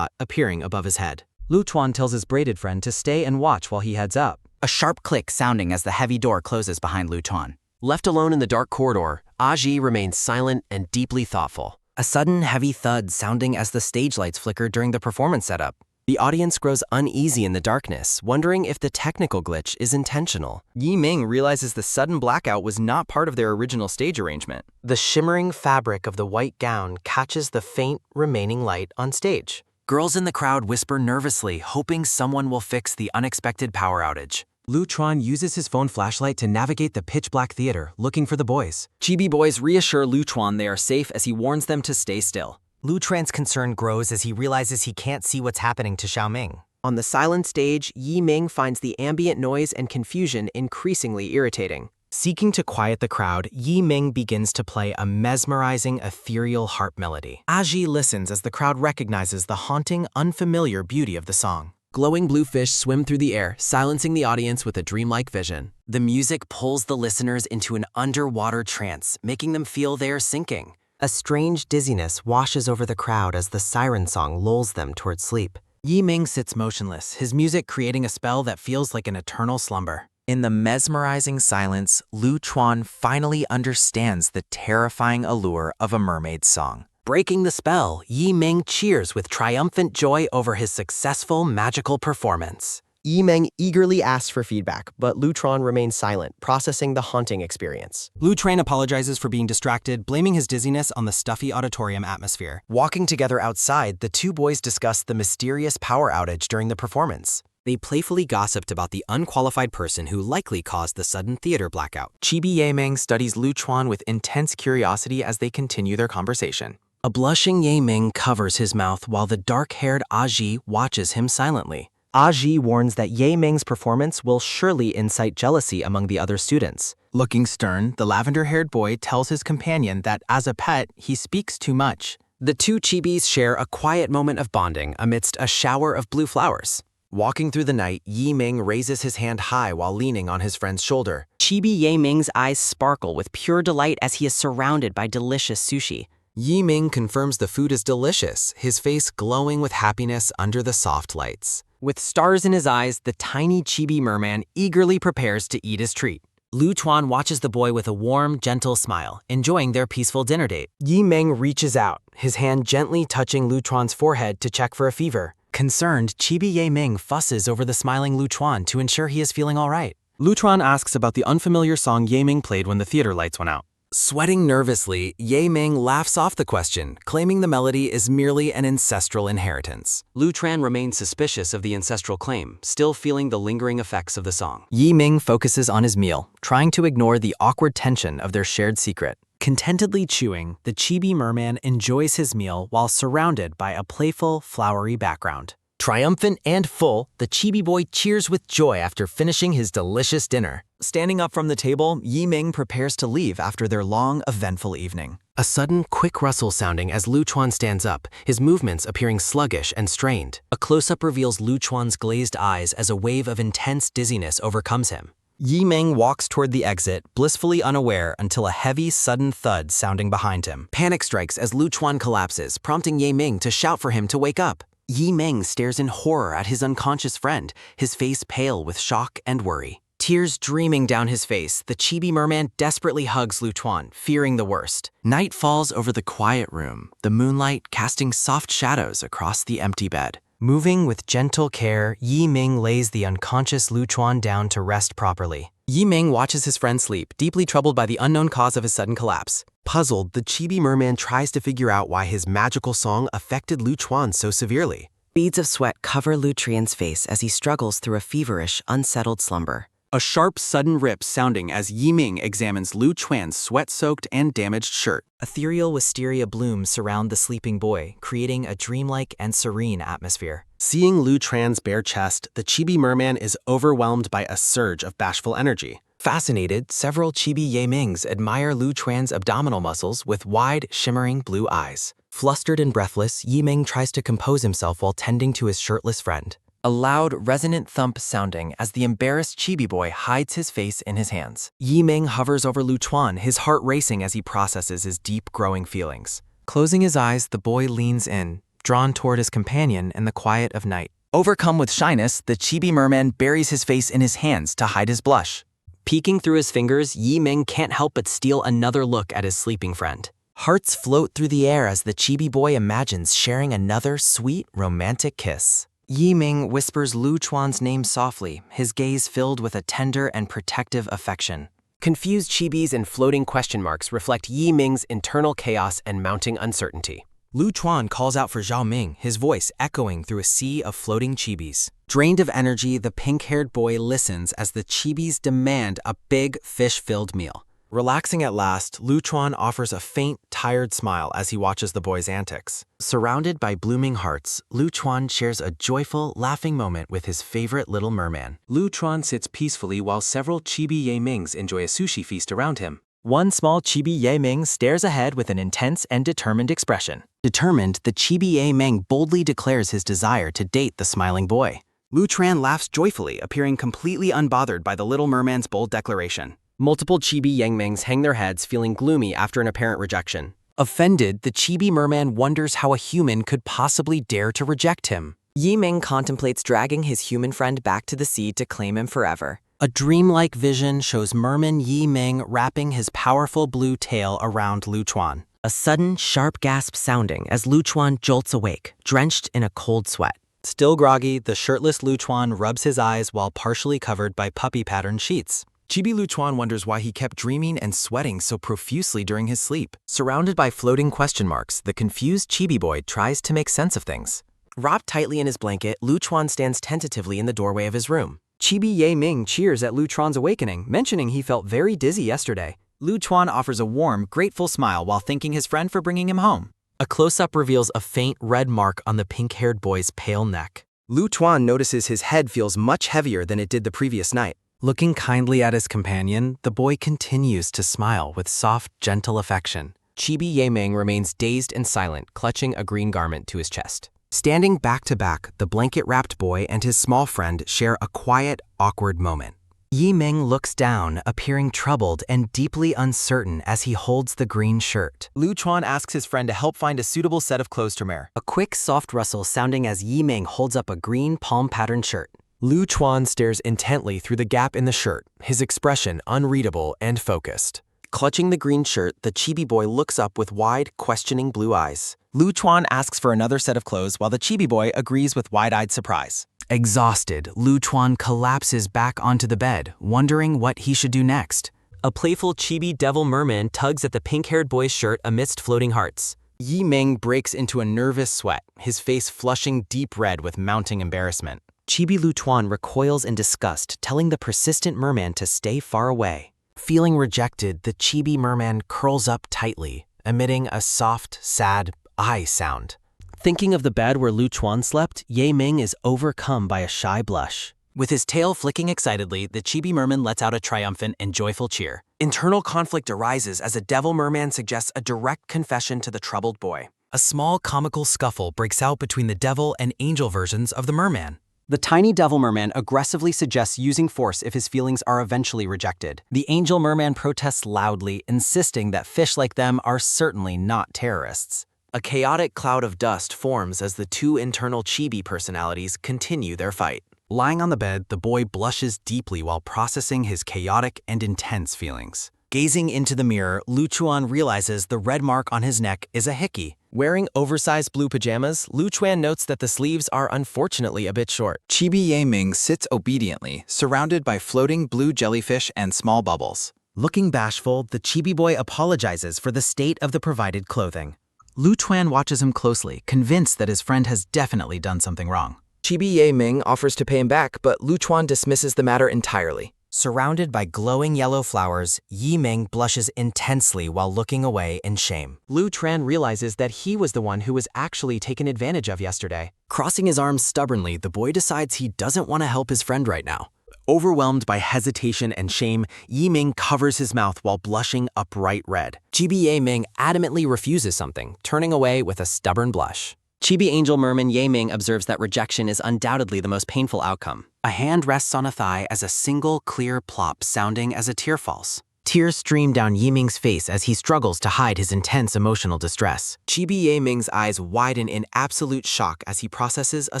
appearing above his head. Luan tells his braided friend to stay and watch while he heads up. A sharp click sounding as the heavy door closes behind Luan. Left alone in the dark corridor, Aji remains silent and deeply thoughtful. A sudden heavy thud sounding as the stage lights flicker during the performance setup. The audience grows uneasy in the darkness, wondering if the technical glitch is intentional. Yi Ming realizes the sudden blackout was not part of their original stage arrangement. The shimmering fabric of the white gown catches the faint remaining light on stage. Girls in the crowd whisper nervously, hoping someone will fix the unexpected power outage. Luan uses his phone flashlight to navigate the pitch-black theater, looking for the boys. Chibi boys reassure Luan they are safe as he warns them to stay still. Luan's concern grows as he realizes he can't see what's happening to Xiaoming. On the silent stage, Yi Ming finds the ambient noise and confusion increasingly irritating. Seeking to quiet the crowd, Yi Ming begins to play a mesmerizing, ethereal harp melody. Aji listens as the crowd recognizes the haunting, unfamiliar beauty of the song. Glowing blue fish swim through the air, silencing the audience with a dreamlike vision. The music pulls the listeners into an underwater trance, making them feel they are sinking. A strange dizziness washes over the crowd as the siren song lulls them towards sleep. Yi Ming sits motionless, his music creating a spell that feels like an eternal slumber. In the mesmerizing silence, Luan finally understands the terrifying allure of a mermaid song. Breaking the spell, Yi Ming cheers with triumphant joy over his successful magical performance. Yi Ming eagerly asks for feedback, but Luan remains silent, processing the haunting experience. Luan apologizes for being distracted, blaming his dizziness on the stuffy auditorium atmosphere. Walking together outside, the two boys discuss the mysterious power outage during the performance. They playfully gossiped about the unqualified person who likely caused the sudden theater blackout. Chibi Yiming studies Luan with intense curiosity as they continue their conversation. A blushing Ye Ming covers his mouth while the dark-haired Aji watches him silently. Aji warns that Ye Ming's performance will surely incite jealousy among the other students. Looking stern, the lavender-haired boy tells his companion that as a pet, he speaks too much. The two chibis share a quiet moment of bonding amidst a shower of blue flowers. Walking through the night, Yi Ming raises his hand high while leaning on his friend's shoulder. Chibi Ye Ming's eyes sparkle with pure delight as he is surrounded by delicious sushi. Yi Ming confirms the food is delicious, his face glowing with happiness under the soft lights. With stars in his eyes, the tiny chibi merman eagerly prepares to eat his treat. Luan watches the boy with a warm, gentle smile, enjoying their peaceful dinner date. Yi Ming reaches out, his hand gently touching Luan's forehead to check for a fever. Concerned, Chibi Ye Ming fusses over the smiling Luan to ensure he is feeling all right. Luan asks about the unfamiliar song Ye Ming played when the theater lights went out. Sweating nervously, Ye Ming laughs off the question, claiming the melody is merely an ancestral inheritance. Luan remains suspicious of the ancestral claim, still feeling the lingering effects of the song. Yi Ming focuses on his meal, trying to ignore the awkward tension of their shared secret. Contentedly chewing, the chibi merman enjoys his meal while surrounded by a playful, flowery background. Triumphant and full, the chibi boy cheers with joy after finishing his delicious dinner. Standing up from the table, Yi Ming prepares to leave after their long, eventful evening. A sudden, quick rustle sounding as Luan stands up, his movements appearing sluggish and strained. A close-up reveals Luan's glazed eyes as a wave of intense dizziness overcomes him. Yi Ming walks toward the exit, blissfully unaware until a heavy, sudden thud sounding behind him. Panic strikes as Luan collapses, prompting Ye Ming to shout for him to wake up. Yi Ming stares in horror at his unconscious friend, his face pale with shock and worry. Tears streaming down his face, the chibi merman desperately hugs Luan, fearing the worst. Night falls over the quiet room, the moonlight casting soft shadows across the empty bed. Moving with gentle care, Yi Ming lays the unconscious Luan down to rest properly. Yi Ming watches his friend sleep, deeply troubled by the unknown cause of his sudden collapse. Puzzled, the chibi merman tries to figure out why his magical song affected Luan so severely. Beads of sweat cover Luan's face as he struggles through a feverish, unsettled slumber. A sharp, sudden rip sounding as Yi Ming examines Luan's sweat-soaked and damaged shirt. Ethereal wisteria blooms surround the sleeping boy, creating a dreamlike and serene atmosphere. Seeing Luan's bare chest, the chibi merman is overwhelmed by a surge of bashful energy. Fascinated, several chibi Ye Mings admire Luan's abdominal muscles with wide, shimmering blue eyes. Flustered and breathless, Yi Ming tries to compose himself while tending to his shirtless friend. A loud, resonant thump sounding as the embarrassed chibi boy hides his face in his hands. Yi Ming hovers over Luan, his heart racing as he processes his deep, growing feelings. Closing his eyes, the boy leans in, drawn toward his companion in the quiet of night. Overcome with shyness, the chibi merman buries his face in his hands to hide his blush. Peeking through his fingers, Yi Ming can't help but steal another look at his sleeping friend. Hearts float through the air as the chibi boy imagines sharing another sweet, romantic kiss. Yi Ming whispers Luan's name softly, his gaze filled with a tender and protective affection. Confused chibis and floating question marks reflect Yi Ming's internal chaos and mounting uncertainty. Luan calls out for Zhao Ming, his voice echoing through a sea of floating chibis. Drained of energy, the pink-haired boy listens as the chibis demand a big fish-filled meal. Relaxing at last, Luan offers a faint, tired smile as he watches the boy's antics. Surrounded by blooming hearts, Luan shares a joyful, laughing moment with his favorite little merman. Luan sits peacefully while several chibi Ye Mings enjoy a sushi feast around him. One small chibi Ye Ming stares ahead with an intense and determined expression. Determined, the chibi Ye Ming boldly declares his desire to date the smiling boy. Luan laughs joyfully, appearing completely unbothered by the little merman's bold declaration. Multiple chibi Yang Mings hang their heads, feeling gloomy after an apparent rejection. Offended, the chibi merman wonders how a human could possibly dare to reject him. Yi Ming contemplates dragging his human friend back to the sea to claim him forever. A dreamlike vision shows merman Yi Ming wrapping his powerful blue tail around Luan. A sudden, sharp gasp sounding as Luan jolts awake, drenched in a cold sweat. Still groggy, the shirtless Luan rubs his eyes while partially covered by puppy-patterned sheets. Chibi Luan wonders why he kept dreaming and sweating so profusely during his sleep. Surrounded by floating question marks, the confused chibi boy tries to make sense of things. Wrapped tightly in his blanket, Luan stands tentatively in the doorway of his room. Chibi Ye Ming cheers at Luan's awakening, mentioning he felt very dizzy yesterday. Luan offers a warm, grateful smile while thanking his friend for bringing him home. A close-up reveals a faint red mark on the pink-haired boy's pale neck. Luan notices his head feels much heavier than it did the previous night. Looking kindly at his companion, the boy continues to smile with soft, gentle affection. Chibi Ye Ming remains dazed and silent, clutching a green garment to his chest. Standing back to back, the blanket-wrapped boy and his small friend share a quiet, awkward moment. Yi Ming looks down, appearing troubled and deeply uncertain as he holds the green shirt. Luan asks his friend to help find a suitable set of clothes to wear. A quick, soft rustle sounding as Yi Ming holds up a green palm-patterned shirt. Luan stares intently through the gap in the shirt, his expression unreadable and focused. Clutching the green shirt, the chibi boy looks up with wide, questioning blue eyes. Luan asks for another set of clothes while the chibi boy agrees with wide-eyed surprise. Exhausted, Luan collapses back onto the bed, wondering what he should do next. A playful chibi devil merman tugs at the pink-haired boy's shirt amidst floating hearts. Yi Ming breaks into a nervous sweat, his face flushing deep red with mounting embarrassment. Chibi Luan recoils in disgust, telling the persistent merman to stay far away. Feeling rejected, the chibi merman curls up tightly, emitting a soft, sad "I" sound. Thinking of the bed where Luan slept, Ye Ming is overcome by a shy blush. With his tail flicking excitedly, the chibi merman lets out a triumphant and joyful cheer. Internal conflict arises as a devil merman suggests a direct confession to the troubled boy. A small comical scuffle breaks out between the devil and angel versions of the merman. The tiny devil merman aggressively suggests using force if his feelings are eventually rejected. The angel merman protests loudly, insisting that fish like them are certainly not terrorists. A chaotic cloud of dust forms as the two internal chibi personalities continue their fight. Lying on the bed, the boy blushes deeply while processing his chaotic and intense feelings. Gazing into the mirror, Luan realizes the red mark on his neck is a hickey. Wearing oversized blue pajamas, Luan notes that the sleeves are unfortunately a bit short. Chibi Ye Ming sits obediently, surrounded by floating blue jellyfish and small bubbles. Looking bashful, the chibi boy apologizes for the state of the provided clothing. Luan watches him closely, convinced that his friend has definitely done something wrong. Chibi Ye Ming offers to pay him back, but Luan dismisses the matter entirely. Surrounded by glowing yellow flowers, Yi Ming blushes intensely while looking away in shame. Luan realizes that he was the one who was actually taken advantage of yesterday. Crossing his arms stubbornly, the boy decides he doesn't want to help his friend right now. Overwhelmed by hesitation and shame, Yi Ming covers his mouth while blushing a bright red. Chibi Ye Ming adamantly refuses something, turning away with a stubborn blush. Chibi angel merman Ye Ming observes that rejection is undoubtedly the most painful outcome. A hand rests on a thigh as a single, clear plop sounding as a tear falls. Tears stream down Yi Ming's face as he struggles to hide his intense emotional distress. Chibi Ye Ming's eyes widen in absolute shock as he processes a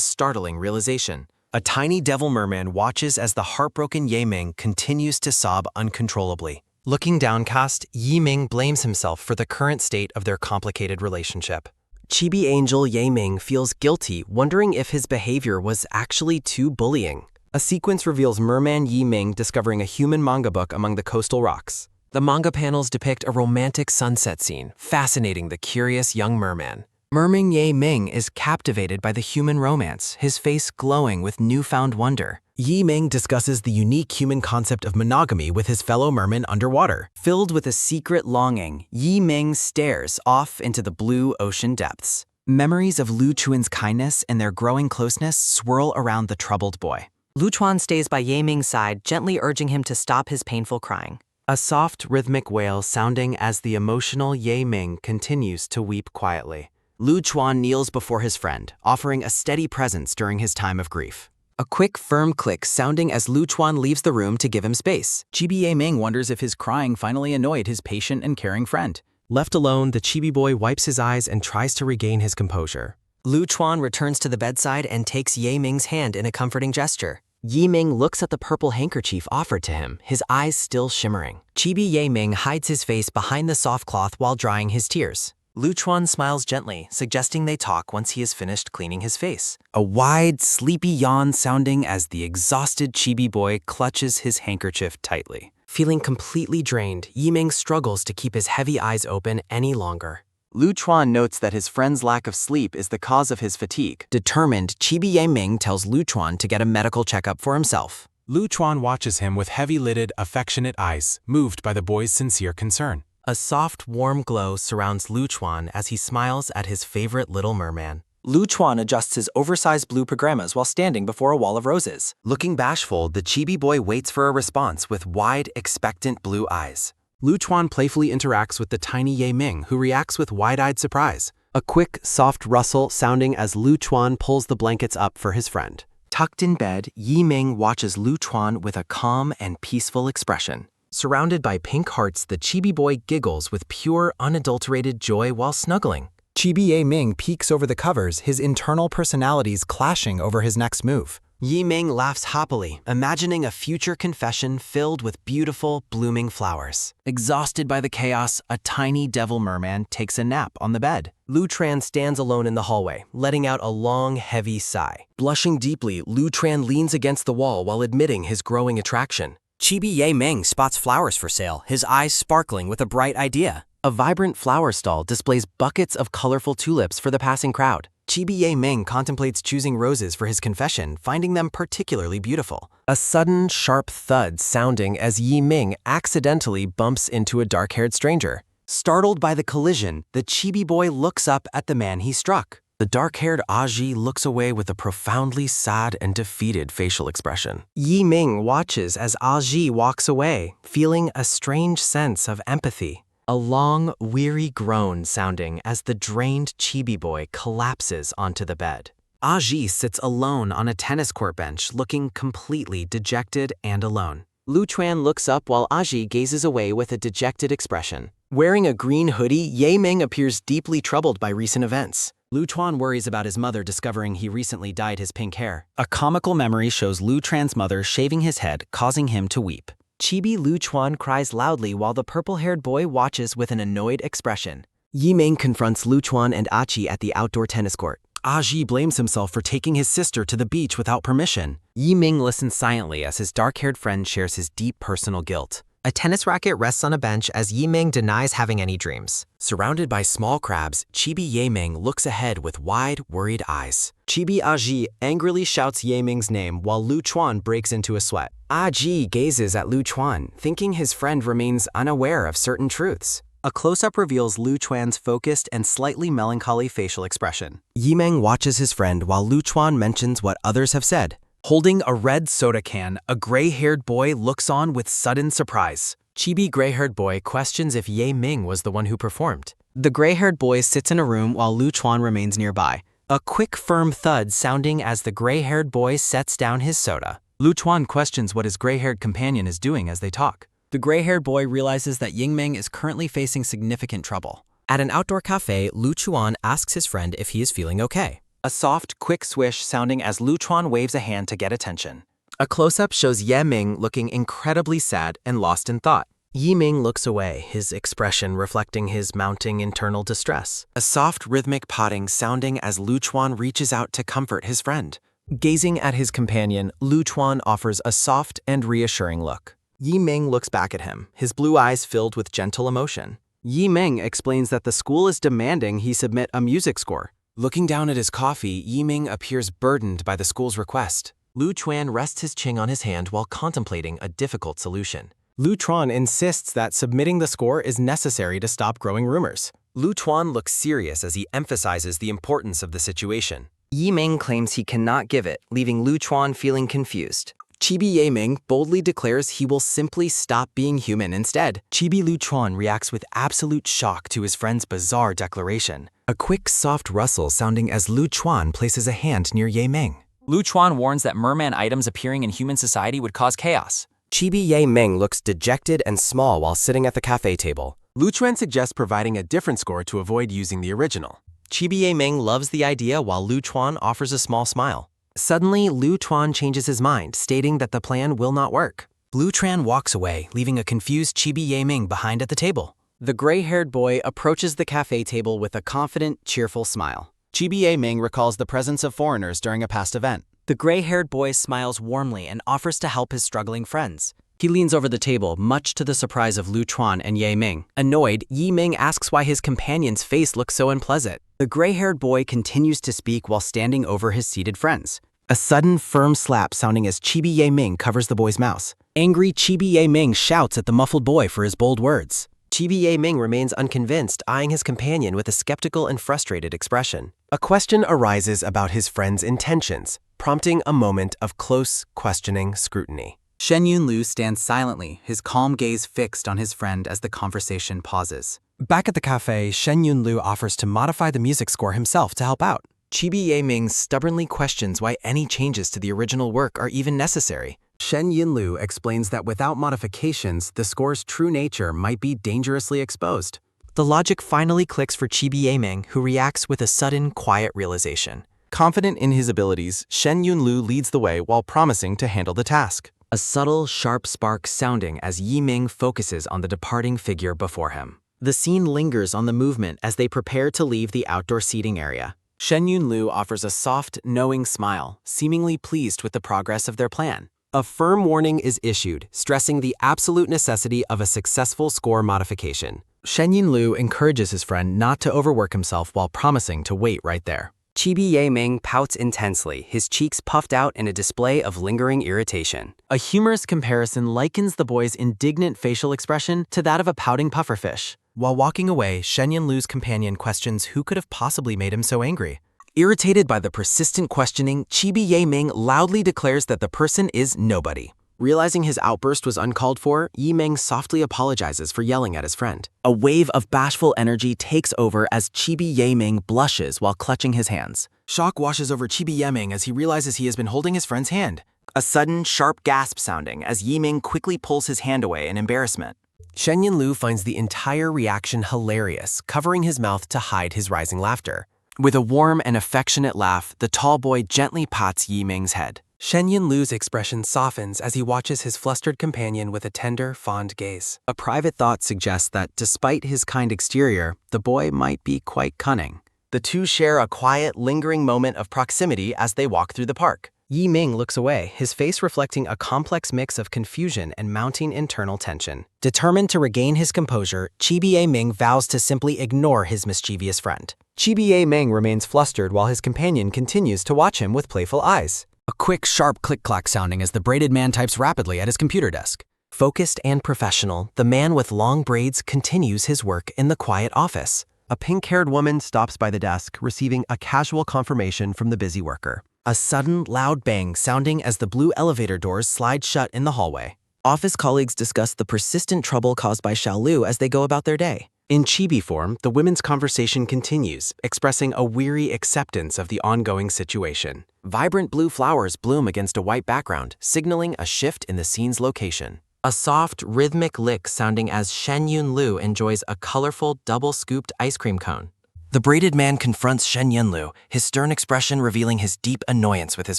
startling realization. A tiny devil merman watches as the heartbroken Ye Ming continues to sob uncontrollably. Looking downcast, Yi Ming blames himself for the current state of their complicated relationship. Chibi angel Ye Ming feels guilty, wondering if his behavior was actually too bullying. A sequence reveals merman Ye Ming discovering a human manga book among the coastal rocks. The manga panels depict a romantic sunset scene, fascinating the curious young merman. Merman Ye Ming is captivated by the human romance, his face glowing with newfound wonder. Ye Ming discusses the unique human concept of monogamy with his fellow merman underwater. Filled with a secret longing, Ye Ming stares off into the blue ocean depths. Memories of Lu Chuan's kindness and their growing closeness swirl around the troubled boy. Luan stays by Ye Ming's side, gently urging him to stop his painful crying. A soft rhythmic wail sounding as the emotional Ye Ming continues to weep quietly. Lu Chuan kneels before his friend, offering a steady presence during his time of grief. A quick, firm click sounding as Lu Chuan leaves the room to give him space. Chibi Ye Ming wonders if his crying finally annoyed his patient and caring friend. Left alone, the chibi boy wipes his eyes and tries to regain his composure. Lu Chuan returns to the bedside and takes Ye Ming's hand in a comforting gesture. Ye Ming looks at the purple handkerchief offered to him, his eyes still shimmering. Chibi Ye Ming hides his face behind the soft cloth while drying his tears. Lu Chuan smiles gently, suggesting they talk once he has finished cleaning his face. A wide, sleepy yawn sounding as the exhausted chibi boy clutches his handkerchief tightly. Feeling completely drained, Ye Ming struggles to keep his heavy eyes open any longer. Lu Chuan notes that his friend's lack of sleep is the cause of his fatigue. Determined, Chibi Ye Ming tells Lu Chuan to get a medical checkup for himself. Lu Chuan watches him with heavy-lidded, affectionate eyes, moved by the boy's sincere concern. A soft, warm glow surrounds Lu Chuan as he smiles at his favorite little merman. Lu Chuan adjusts his oversized blue pajamas while standing before a wall of roses. Looking bashful, the chibi boy waits for a response with wide, expectant blue eyes. Lu Chuan playfully interacts with the tiny Ye Ming, who reacts with wide-eyed surprise. A quick, soft rustle sounding as Lu Chuan pulls the blankets up for his friend. Tucked in bed, Ye Ming watches Lu Chuan with a calm and peaceful expression. Surrounded by pink hearts, the chibi boy giggles with pure, unadulterated joy while snuggling. Chibi Ye Ming peeks over the covers, his internal personalities clashing over his next move. Ye Ming laughs happily, imagining a future confession filled with beautiful, blooming flowers. Exhausted by the chaos, a tiny devil merman takes a nap on the bed. Lu Chuan stands alone in the hallway, letting out a long, heavy sigh. Blushing deeply, Lu Chuan leans against the wall while admitting his growing attraction. Chibi Ye Ming spots flowers for sale, his eyes sparkling with a bright idea. A vibrant flower stall displays buckets of colorful tulips for the passing crowd. Chibi Ye Ming contemplates choosing roses for his confession, finding them particularly beautiful. A sudden, sharp thud sounding as Ye Ming accidentally bumps into a dark-haired stranger. Startled by the collision, the chibi boy looks up at the man he struck. The dark-haired Aji looks away with a profoundly sad and defeated facial expression. Ye Ming watches as Aji walks away, feeling a strange sense of empathy. A long, weary groan sounding as the drained chibi boy collapses onto the bed. Aji sits alone on a tennis court bench, looking completely dejected and alone. Lu Chuan looks up while Aji gazes away with a dejected expression. Wearing a green hoodie, Ye Ming appears deeply troubled by recent events. Lu Chuan worries about his mother discovering he recently dyed his pink hair. A comical memory shows Lu Chuan's mother shaving his head, causing him to weep. Chibi Lu Chuan cries loudly while the purple-haired boy watches with an annoyed expression. Ye Ming confronts Lu Chuan and Achi at the outdoor tennis court. Aji blames himself for taking his sister to the beach without permission. Ye Ming listens silently as his dark-haired friend shares his deep personal guilt. A tennis racket rests on a bench as Ye Ming denies having any dreams. Surrounded by small crabs, Chibi Ye Ming looks ahead with wide, worried eyes. Chibi Aji angrily shouts Ye Ming's name while Lu Chuan breaks into a sweat. Aji gazes at Lu Chuan, thinking his friend remains unaware of certain truths. A close-up reveals Lu Chuan's focused and slightly melancholy facial expression. Ye Ming watches his friend while Lu Chuan mentions what others have said. Holding a red soda can, a gray-haired boy looks on with sudden surprise. Chibi gray-haired boy questions if Ye Ming was the one who performed. The gray-haired boy sits in a room while Lu Chuan remains nearby. A quick, firm thud sounding as the gray-haired boy sets down his soda. Lu Chuan questions what his gray-haired companion is doing as they talk. The gray-haired boy realizes that Ye Ming is currently facing significant trouble. At an outdoor cafe, Lu Chuan asks his friend if he is feeling okay. A soft, quick swish sounding as Lu Chuan waves a hand to get attention. A close-up shows Ye Ming looking incredibly sad and lost in thought. Yiming looks away, his expression reflecting his mounting internal distress. A soft rhythmic potting sounding as Luan reaches out to comfort his friend. Gazing at his companion, Luan offers a soft and reassuring look. Yiming looks back at him, his blue eyes filled with gentle emotion. Yiming explains that the school is demanding he submit a music score. Looking down at his coffee, Yiming appears burdened by the school's request. Luan rests his chin on his hand while contemplating a difficult solution. Luan insists that submitting the score is necessary to stop growing rumors. Luan looks serious as he emphasizes the importance of the situation. Yiming claims he cannot give it, leaving Luan feeling confused. Chibi Yiming boldly declares he will simply stop being human instead. Chibi Luan reacts with absolute shock to his friend's bizarre declaration. A quick, soft rustle sounding as Luan places a hand near Yiming. Luan warns that merman items appearing in human society would cause chaos. Chibi Yiming looks dejected and small while sitting at the cafe table. Luan suggests providing a different score to avoid using the original. Chibi Yiming loves the idea while Luan offers a small smile. Suddenly, Luan changes his mind, stating that the plan will not work. Luan walks away, leaving a confused Chibi Yiming behind at the table. The gray-haired boy approaches the cafe table with a confident, cheerful smile. Chibi Yiming recalls the presence of foreigners during a past event. The gray-haired boy smiles warmly and offers to help his struggling friends. He leans over the table, much to the surprise of Luan and Yiming. Annoyed, Yiming asks why his companion's face looks so unpleasant. The gray-haired boy continues to speak while standing over his seated friends. A sudden, firm slap sounding as Chibi Yiming covers the boy's mouth. Angry Chibi Yiming shouts at the muffled boy for his bold words. Chibi Yiming remains unconvinced, eyeing his companion with a skeptical and frustrated expression. A question arises about his friend's intentions, prompting a moment of close, questioning scrutiny. Shen Yunlu stands silently, his calm gaze fixed on his friend as the conversation pauses. Back at the cafe, Shen Yunlu offers to modify the music score himself to help out. Chibi Yiming stubbornly questions why any changes to the original work are even necessary. Shen Yunlu explains that without modifications, the score's true nature might be dangerously exposed. The logic finally clicks for Chibi Yiming, who reacts with a sudden, quiet realization. Confident in his abilities, Shen Yunlu leads the way while promising to handle the task. A subtle, sharp spark sounding as Yiming focuses on the departing figure before him. The scene lingers on the movement as they prepare to leave the outdoor seating area. Shen Yunlu offers a soft, knowing smile, seemingly pleased with the progress of their plan. A firm warning is issued, stressing the absolute necessity of a successful score modification. Shen Yunlu encourages his friend not to overwork himself while promising to wait right there. Chibi Yiming pouts intensely, his cheeks puffed out in a display of lingering irritation. A humorous comparison likens the boy's indignant facial expression to that of a pouting pufferfish. While walking away, Shen Yunlu's companion questions who could have possibly made him so angry. Irritated by the persistent questioning, Chibi Yiming loudly declares that the person is nobody. Realizing his outburst was uncalled for, Yiming softly apologizes for yelling at his friend. A wave of bashful energy takes over as Chibi Yiming blushes while clutching his hands. Shock washes over Chibi Yiming as he realizes he has been holding his friend's hand. A sudden, sharp gasp sounding as Yiming quickly pulls his hand away in embarrassment. Shen Yunlu finds the entire reaction hilarious, covering his mouth to hide his rising laughter. With a warm and affectionate laugh, the tall boy gently pats Yiming's head. Shen Yunlu's expression softens as he watches his flustered companion with a tender, fond gaze. A private thought suggests that, despite his kind exterior, the boy might be quite cunning. The two share a quiet, lingering moment of proximity as they walk through the park. Yiming looks away, his face reflecting a complex mix of confusion and mounting internal tension. Determined to regain his composure, Chibi Yiming vows to simply ignore his mischievous friend. Chibi Yiming remains flustered while his companion continues to watch him with playful eyes. A quick, sharp click-clack sounding as the braided man types rapidly at his computer desk. Focused and professional, the man with long braids continues his work in the quiet office. A pink-haired woman stops by the desk, receiving a casual confirmation from the busy worker. A sudden, loud bang sounding as the blue elevator doors slide shut in the hallway. Office colleagues discuss the persistent trouble caused by Xiaolu as they go about their day. In chibi form, the women's conversation continues, expressing a weary acceptance of the ongoing situation. Vibrant blue flowers bloom against a white background, signaling a shift in the scene's location. A soft, rhythmic lick sounding as Shen Yunlu enjoys a colorful, double-scooped ice cream cone. The braided man confronts Shen Yunlu, his stern expression revealing his deep annoyance with his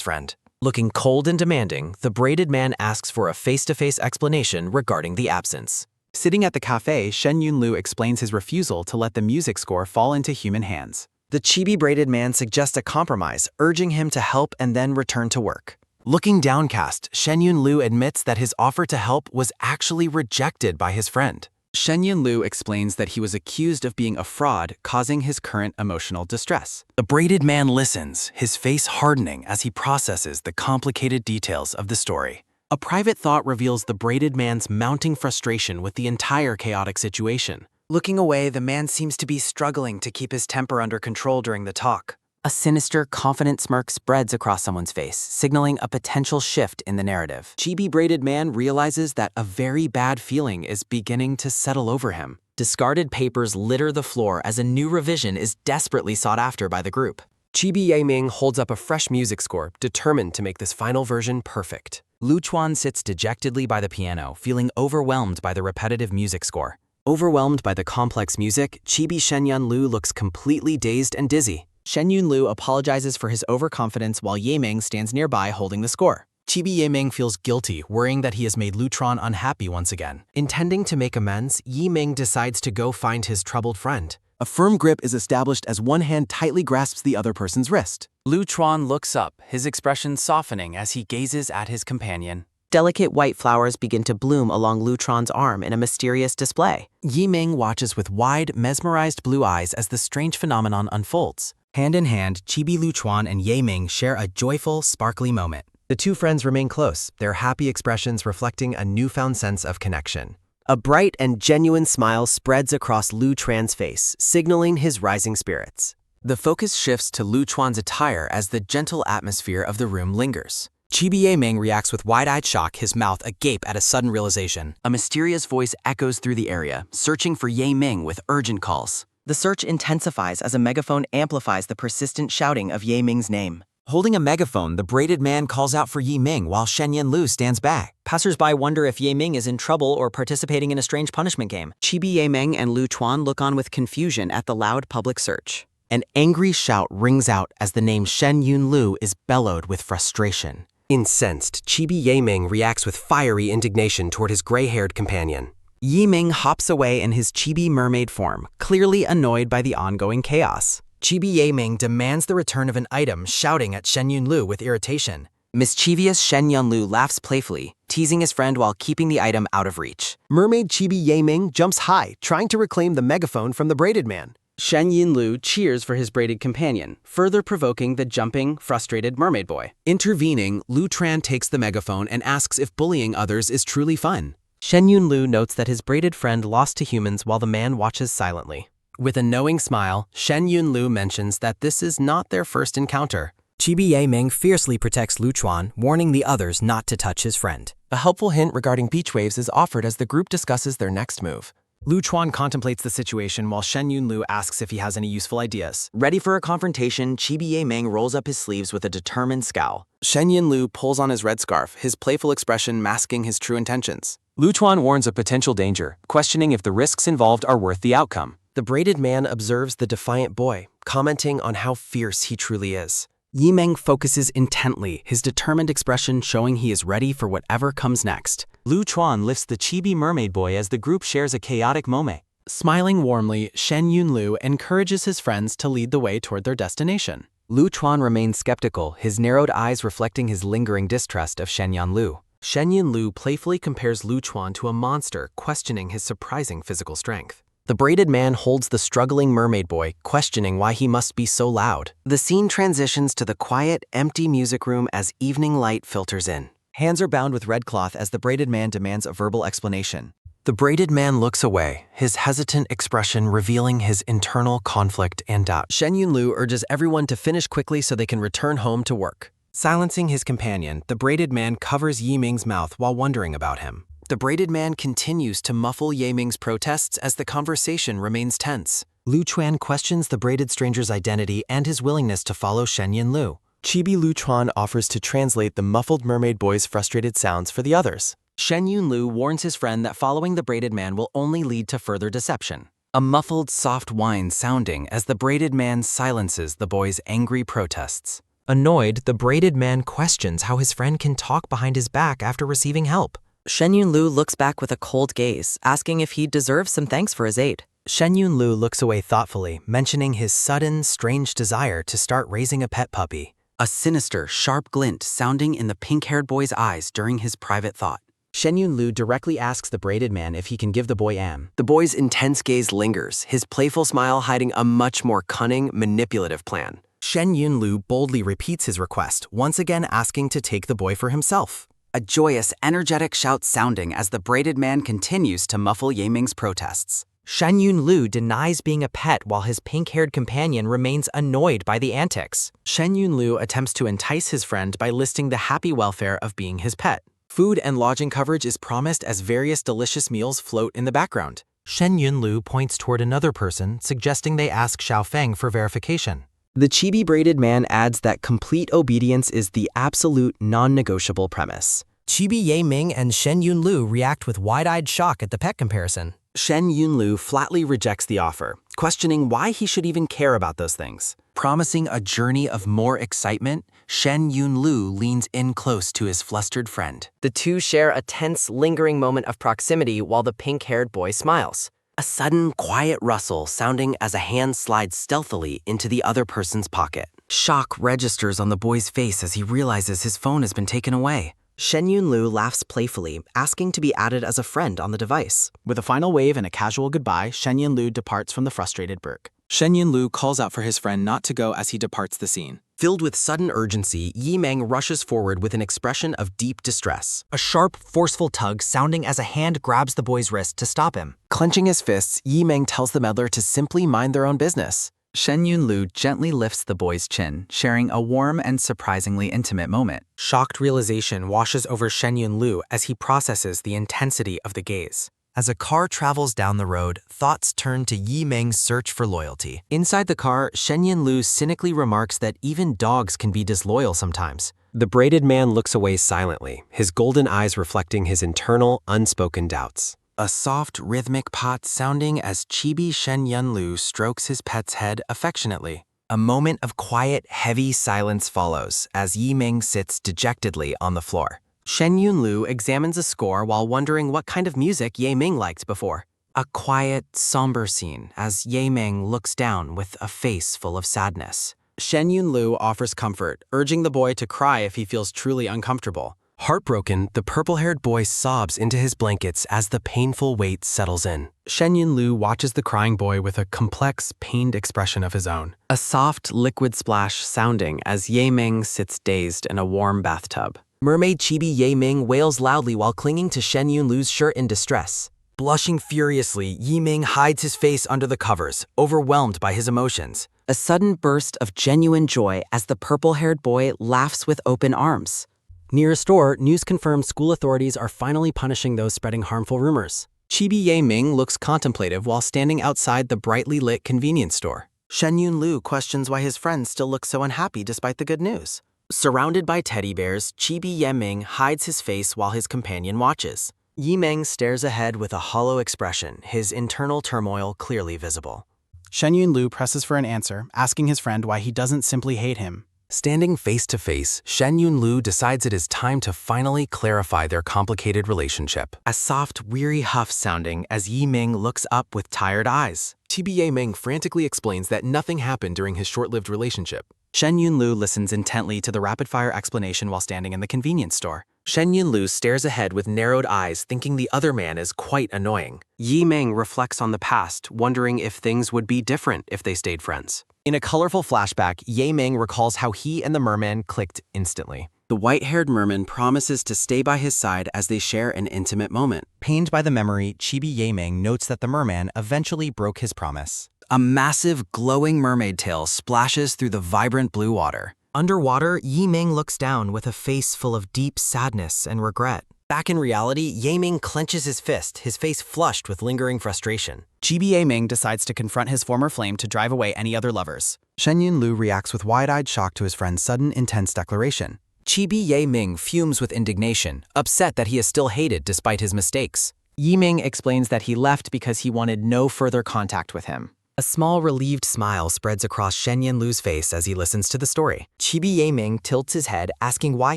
friend. Looking cold and demanding, the braided man asks for a face-to-face explanation regarding the absence. Sitting at the cafe, Shen Yunlu explains his refusal to let the music score fall into human hands. The chibi braided man suggests a compromise, urging him to help and then return to work. Looking downcast, Shen Yunlu admits that his offer to help was actually rejected by his friend. Shen Yunlu explains that he was accused of being a fraud, causing his current emotional distress. The braided man listens, his face hardening as he processes the complicated details of the story. A private thought reveals the braided man's mounting frustration with the entire chaotic situation. Looking away, the man seems to be struggling to keep his temper under control during the talk. A sinister, confident smirk spreads across someone's face, signaling a potential shift in the narrative. Chibi braided man realizes that a very bad feeling is beginning to settle over him. Discarded papers litter the floor as a new revision is desperately sought after by the group. Chibi Yiming holds up a fresh music score, determined to make this final version perfect. Luan sits dejectedly by the piano, feeling overwhelmed by the repetitive music score. Overwhelmed by the complex music, Chibi Shen Yunlu looks completely dazed and dizzy. Shen Yunlu apologizes for his overconfidence while Yiming stands nearby holding the score. Chibi Yiming feels guilty, worrying that he has made Luan unhappy once again. Intending to make amends, Yiming decides to go find his troubled friend. A firm grip is established as one hand tightly grasps the other person's wrist. Luan looks up, his expression softening as he gazes at his companion. Delicate white flowers begin to bloom along Luan's arm in a mysterious display. Yiming watches with wide, mesmerized blue eyes as the strange phenomenon unfolds. Hand in hand, Chibi Luan and Yiming share a joyful, sparkly moment. The two friends remain close, their happy expressions reflecting a newfound sense of connection. A bright and genuine smile spreads across Luan's face, signaling his rising spirits. The focus shifts to Luan's attire as the gentle atmosphere of the room lingers. Chibi Yiming reacts with wide-eyed shock, his mouth agape at a sudden realization. A mysterious voice echoes through the area, searching for Yiming with urgent calls. The search intensifies as a megaphone amplifies the persistent shouting of Yiming's name. Holding a megaphone, the braided man calls out for Yiming while Shen Yunlu stands back. Passers-by wonder if Yiming is in trouble or participating in a strange punishment game. Chibi Yiming and Luan look on with confusion at the loud public search. An angry shout rings out as the name Shen Yunlu is bellowed with frustration. Incensed, Chibi Yiming reacts with fiery indignation toward his gray-haired companion. Yiming hops away in his chibi mermaid form, clearly annoyed by the ongoing chaos. Chibi Yiming demands the return of an item, shouting at Shen Yunlu with irritation. Mischievous Shen Yunlu laughs playfully, teasing his friend while keeping the item out of reach. Mermaid Chibi Yiming jumps high, trying to reclaim the megaphone from the braided man. Shen Yunlu cheers for his braided companion, further provoking the jumping, frustrated mermaid boy. Intervening, Luan takes the megaphone and asks if bullying others is truly fun. Shen Yunlu notes that his braided friend lost to humans while the man watches silently. With a knowing smile, Shen Yunlu mentions that this is not their first encounter. Chibi Yiming fiercely protects Luan, warning the others not to touch his friend. A helpful hint regarding beach waves is offered as the group discusses their next move. Luan contemplates the situation while Shen Yunlu asks if he has any useful ideas. Ready for a confrontation, Chibi Yiming rolls up his sleeves with a determined scowl. Shen Yunlu pulls on his red scarf, his playful expression masking his true intentions. Luan warns of potential danger, questioning if the risks involved are worth the outcome. The braided man observes the defiant boy, commenting on how fierce he truly is. Yiming focuses intently, his determined expression showing he is ready for whatever comes next. Luan lifts the chibi mermaid boy as the group shares a chaotic moment. Smiling warmly, Shen Yunlu encourages his friends to lead the way toward their destination. Luan remains skeptical, his narrowed eyes reflecting his lingering distrust of Shen Yunlu. Shen Yunlu playfully compares Luan to a monster, questioning his surprising physical strength. The braided man holds the struggling mermaid boy, questioning why he must be so loud. The scene transitions to the quiet, empty music room as evening light filters in. Hands are bound with red cloth as the braided man demands a verbal explanation. The braided man looks away, his hesitant expression revealing his internal conflict and doubt. Shen Yunlu urges everyone to finish quickly so they can return home to work. Silencing his companion, the braided man covers Yiming's mouth while wondering about him. The braided man continues to muffle Yiming's protests as the conversation remains tense. Luan questions the braided stranger's identity and his willingness to follow Shen Yunlu. Chibi Luan offers to translate the muffled mermaid boy's frustrated sounds for the others. Shen Yunlu warns his friend that following the braided man will only lead to further deception. A muffled, soft whine sounding as the braided man silences the boy's angry protests. Annoyed, the braided man questions how his friend can talk behind his back after receiving help. Shen Yunlu looks back with a cold gaze, asking if he deserves some thanks for his aid. Shen Yunlu looks away thoughtfully, mentioning his sudden, strange desire to start raising a pet puppy. A sinister, sharp glint sounding in the pink-haired boy's eyes during his private thought. Shen Yunlu directly asks the braided man if he can give the boy am. The boy's intense gaze lingers, his playful smile hiding a much more cunning, manipulative plan. Shen Yunlu boldly repeats his request, once again asking to take the boy for himself. A joyous, energetic shout sounding as the braided man continues to muffle Ye Ming's protests. Shen Yunlu denies being a pet while his pink-haired companion remains annoyed by the antics. Shen Yunlu attempts to entice his friend by listing the happy welfare of being his pet. Food and lodging coverage is promised as various delicious meals float in the background. Shen Yunlu points toward another person, suggesting they ask Xiaofeng for verification. The chibi braided man adds that complete obedience is the absolute non-negotiable premise. Chibi Ye Ming and Shen Yunlu react with wide-eyed shock at the pet comparison. Shen Yunlu flatly rejects the offer, questioning why he should even care about those things. Promising a journey of more excitement, Shen Yunlu leans in close to his flustered friend. The two share a tense, lingering moment of proximity while the pink-haired boy smiles. A sudden, quiet rustle sounding as a hand slides stealthily into the other person's pocket. Shock registers on the boy's face as he realizes his phone has been taken away. Shen Yunlu laughs playfully, asking to be added as a friend on the device. With a final wave and a casual goodbye, Shen Yunlu departs from the frustrated Burke. Shen Yunlu calls out for his friend not to go as he departs the scene. Filled with sudden urgency, Ye Ming rushes forward with an expression of deep distress. A sharp, forceful tug sounding as a hand grabs the boy's wrist to stop him. Clenching his fists, Ye Ming tells the meddler to simply mind their own business. Shen Yunlu gently lifts the boy's chin, sharing a warm and surprisingly intimate moment. Shocked realization washes over Shen Yunlu as he processes the intensity of the gaze. As a car travels down the road, thoughts turn to Ye Ming's search for loyalty. Inside the car, Shen Yunlu cynically remarks that even dogs can be disloyal sometimes. The braided man looks away silently, his golden eyes reflecting his internal, unspoken doubts. A soft, rhythmic pot sounding as chibi Shen Yunlu strokes his pet's head affectionately. A moment of quiet, heavy silence follows as Ye Ming sits dejectedly on the floor. Shen Yunlu examines a score while wondering what kind of music Ye Ming liked before. A quiet, somber scene as Ye Ming looks down with a face full of sadness. Shen Yunlu offers comfort, urging the boy to cry if he feels truly uncomfortable. Heartbroken, the purple-haired boy sobs into his blankets as the painful weight settles in. Shen Yunlu watches the crying boy with a complex, pained expression of his own. A soft, liquid splash sounding as Ye Ming sits dazed in a warm bathtub. Mermaid chibi Ye Ming wails loudly while clinging to Shen Yunlu's shirt in distress. Blushing furiously, Ye Ming hides his face under the covers, overwhelmed by his emotions. A sudden burst of genuine joy as the purple-haired boy laughs with open arms. Near a store, news confirms school authorities are finally punishing those spreading harmful rumors. Chibi Ye Ming looks contemplative while standing outside the brightly lit convenience store. Shen Yunlu questions why his friends still look so unhappy despite the good news. Surrounded by teddy bears, Chibi Ye Ming hides his face while his companion watches. Ye Ming stares ahead with a hollow expression, his internal turmoil clearly visible. Shen Yunlu presses for an answer, asking his friend why he doesn't simply hate him. Standing face to face, Shen Yunlu decides it is time to finally clarify their complicated relationship. A soft, weary huff sounding as Ye Ming looks up with tired eyes. Chibi Ye Ming frantically explains that nothing happened during his short-lived relationship. Shen Yunlu listens intently to the rapid-fire explanation while standing in the convenience store. Shen Yunlu stares ahead with narrowed eyes, thinking the other man is quite annoying. Ye Ming reflects on the past, wondering if things would be different if they stayed friends. In a colorful flashback, Ye Ming recalls how he and the merman clicked instantly. The white-haired merman promises to stay by his side as they share an intimate moment. Pained by the memory, Chibi Ye Ming notes that the merman eventually broke his promise. A massive, glowing mermaid tail splashes through the vibrant blue water. Underwater, Ye Ming looks down with a face full of deep sadness and regret. Back in reality, Ye Ming clenches his fist, his face flushed with lingering frustration. Chibi Ye Ming decides to confront his former flame to drive away any other lovers. Shen Yunlu reacts with wide-eyed shock to his friend's sudden, intense declaration. Chibi Ye Ming fumes with indignation, upset that he is still hated despite his mistakes. Ye Ming explains that he left because he wanted no further contact with him. A small relieved smile spreads across Shen Yunlu's face as he listens to the story. Chibi Ye Ming tilts his head, asking why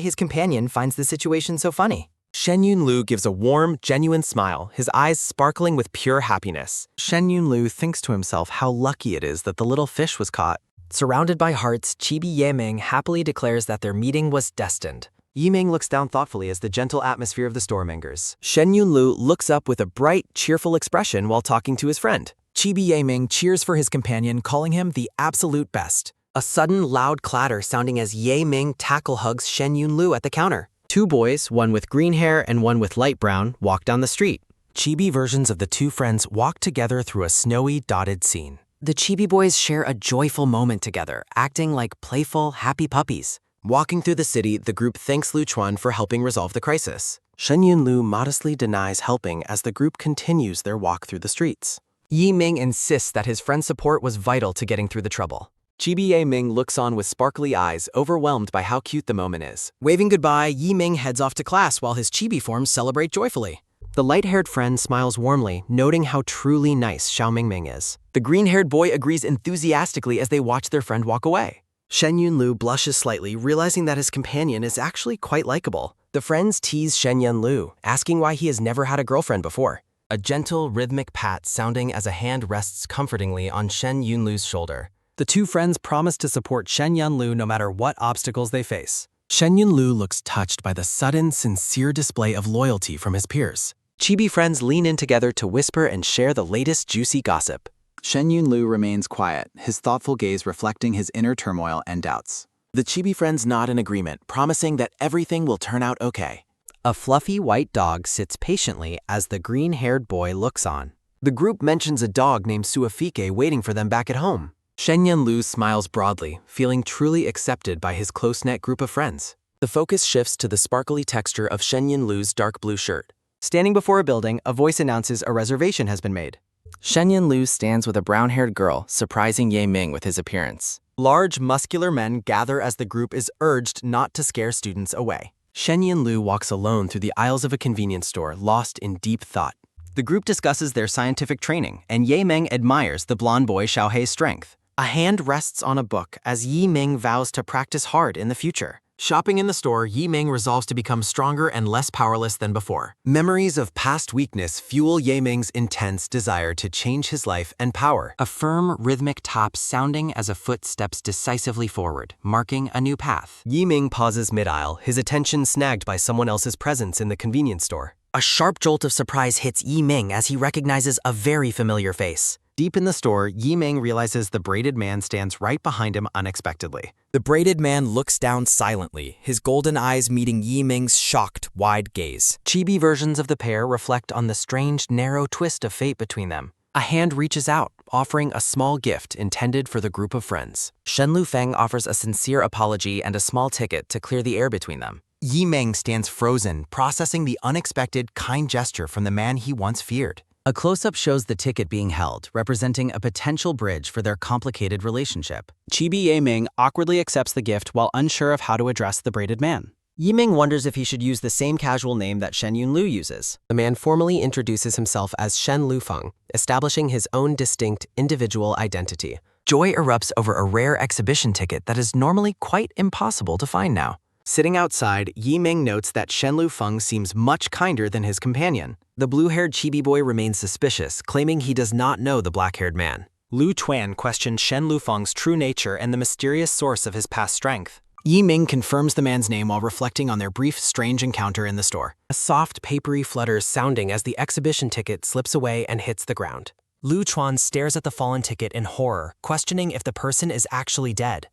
his companion finds the situation so funny. Shen Yunlu gives a warm, genuine smile, his eyes sparkling with pure happiness. Shen Yunlu thinks to himself how lucky it is that the little fish was caught. Surrounded by hearts, Chibi Yiming happily declares that their meeting was destined. Yiming looks down thoughtfully as the gentle atmosphere of the store mingers. Shen Yunlu looks up with a bright, cheerful expression while talking to his friend. Chibi Yiming cheers for his companion, calling him the absolute best. A sudden loud clatter sounding as Yiming tackle hugs Shen Yunlu at the counter. Two boys, one with green hair and one with light brown, walk down the street. Chibi versions of the two friends walk together through a snowy, dotted scene. The Chibi boys share a joyful moment together, acting like playful, happy puppies. Walking through the city, the group thanks Luan for helping resolve the crisis. Shen Yunlu modestly denies helping as the group continues their walk through the streets. Yiming insists that his friend's support was vital to getting through the trouble. Chibi Yiming looks on with sparkly eyes, overwhelmed by how cute the moment is. Waving goodbye, Yiming heads off to class while his Chibi forms celebrate joyfully. The light-haired friend smiles warmly, noting how truly nice Xiao Mingming is. The green-haired boy agrees enthusiastically as they watch their friend walk away. Shen Yunlu blushes slightly, realizing that his companion is actually quite likable. The friends tease Shen Yunlu, asking why he has never had a girlfriend before. A gentle, rhythmic pat sounding as a hand rests comfortingly on Shen Yunlu's shoulder. The two friends promise to support Shen Yunlu no matter what obstacles they face. Shen Yunlu looks touched by the sudden, sincere display of loyalty from his peers. Chibi friends lean in together to whisper and share the latest juicy gossip. Shen Yunlu remains quiet, his thoughtful gaze reflecting his inner turmoil and doubts. The Chibi friends nod in agreement, promising that everything will turn out okay. A fluffy white dog sits patiently as the green-haired boy looks on. The group mentions a dog named Suafike waiting for them back at home. Shen Yunlu smiles broadly, feeling truly accepted by his close-knit group of friends. The focus shifts to the sparkly texture of Shen Yunlu's dark blue shirt. Standing before a building, a voice announces a reservation has been made. Shen Yunlu stands with a brown-haired girl, surprising Yiming with his appearance. Large, muscular men gather as the group is urged not to scare students away. Shen Yunlu walks alone through the aisles of a convenience store, lost in deep thought. The group discusses their scientific training, and Yiming admires the blonde boy Xiaohei's strength. A hand rests on a book as Yiming vows to practice hard in the future. Shopping in the store, Yiming resolves to become stronger and less powerless than before. Memories of past weakness fuel Yiming's intense desire to change his life and power. A firm, rhythmic tap sounding as a foot steps decisively forward, marking a new path. Yiming pauses mid-aisle, his attention snagged by someone else's presence in the convenience store. A sharp jolt of surprise hits Yiming as he recognizes a very familiar face. Deep in the store, Yiming realizes the braided man stands right behind him unexpectedly. The braided man looks down silently, his golden eyes meeting Yiming's shocked, wide gaze. Chibi versions of the pair reflect on the strange, narrow twist of fate between them. A hand reaches out, offering a small gift intended for the group of friends. Shen Lufeng offers a sincere apology and a small ticket to clear the air between them. Yiming stands frozen, processing the unexpected, kind gesture from the man he once feared. A close-up shows the ticket being held, representing a potential bridge for their complicated relationship. Chibi Yiming awkwardly accepts the gift while unsure of how to address the braided man. Yiming wonders if he should use the same casual name that Shen Yunlu uses. The man formally introduces himself as Shen Lufeng, establishing his own distinct, individual identity. Joy erupts over a rare exhibition ticket that is normally quite impossible to find now. Sitting outside, Yiming notes that Shen Lufeng seems much kinder than his companion. The blue-haired chibi boy remains suspicious, claiming he does not know the black-haired man. Luan questions Shen Lufeng's true nature and the mysterious source of his past strength. Yiming confirms the man's name while reflecting on their brief, strange encounter in the store. A soft, papery flutter sounding as the exhibition ticket slips away and hits the ground. Luan stares at the fallen ticket in horror, questioning if the person is actually dead.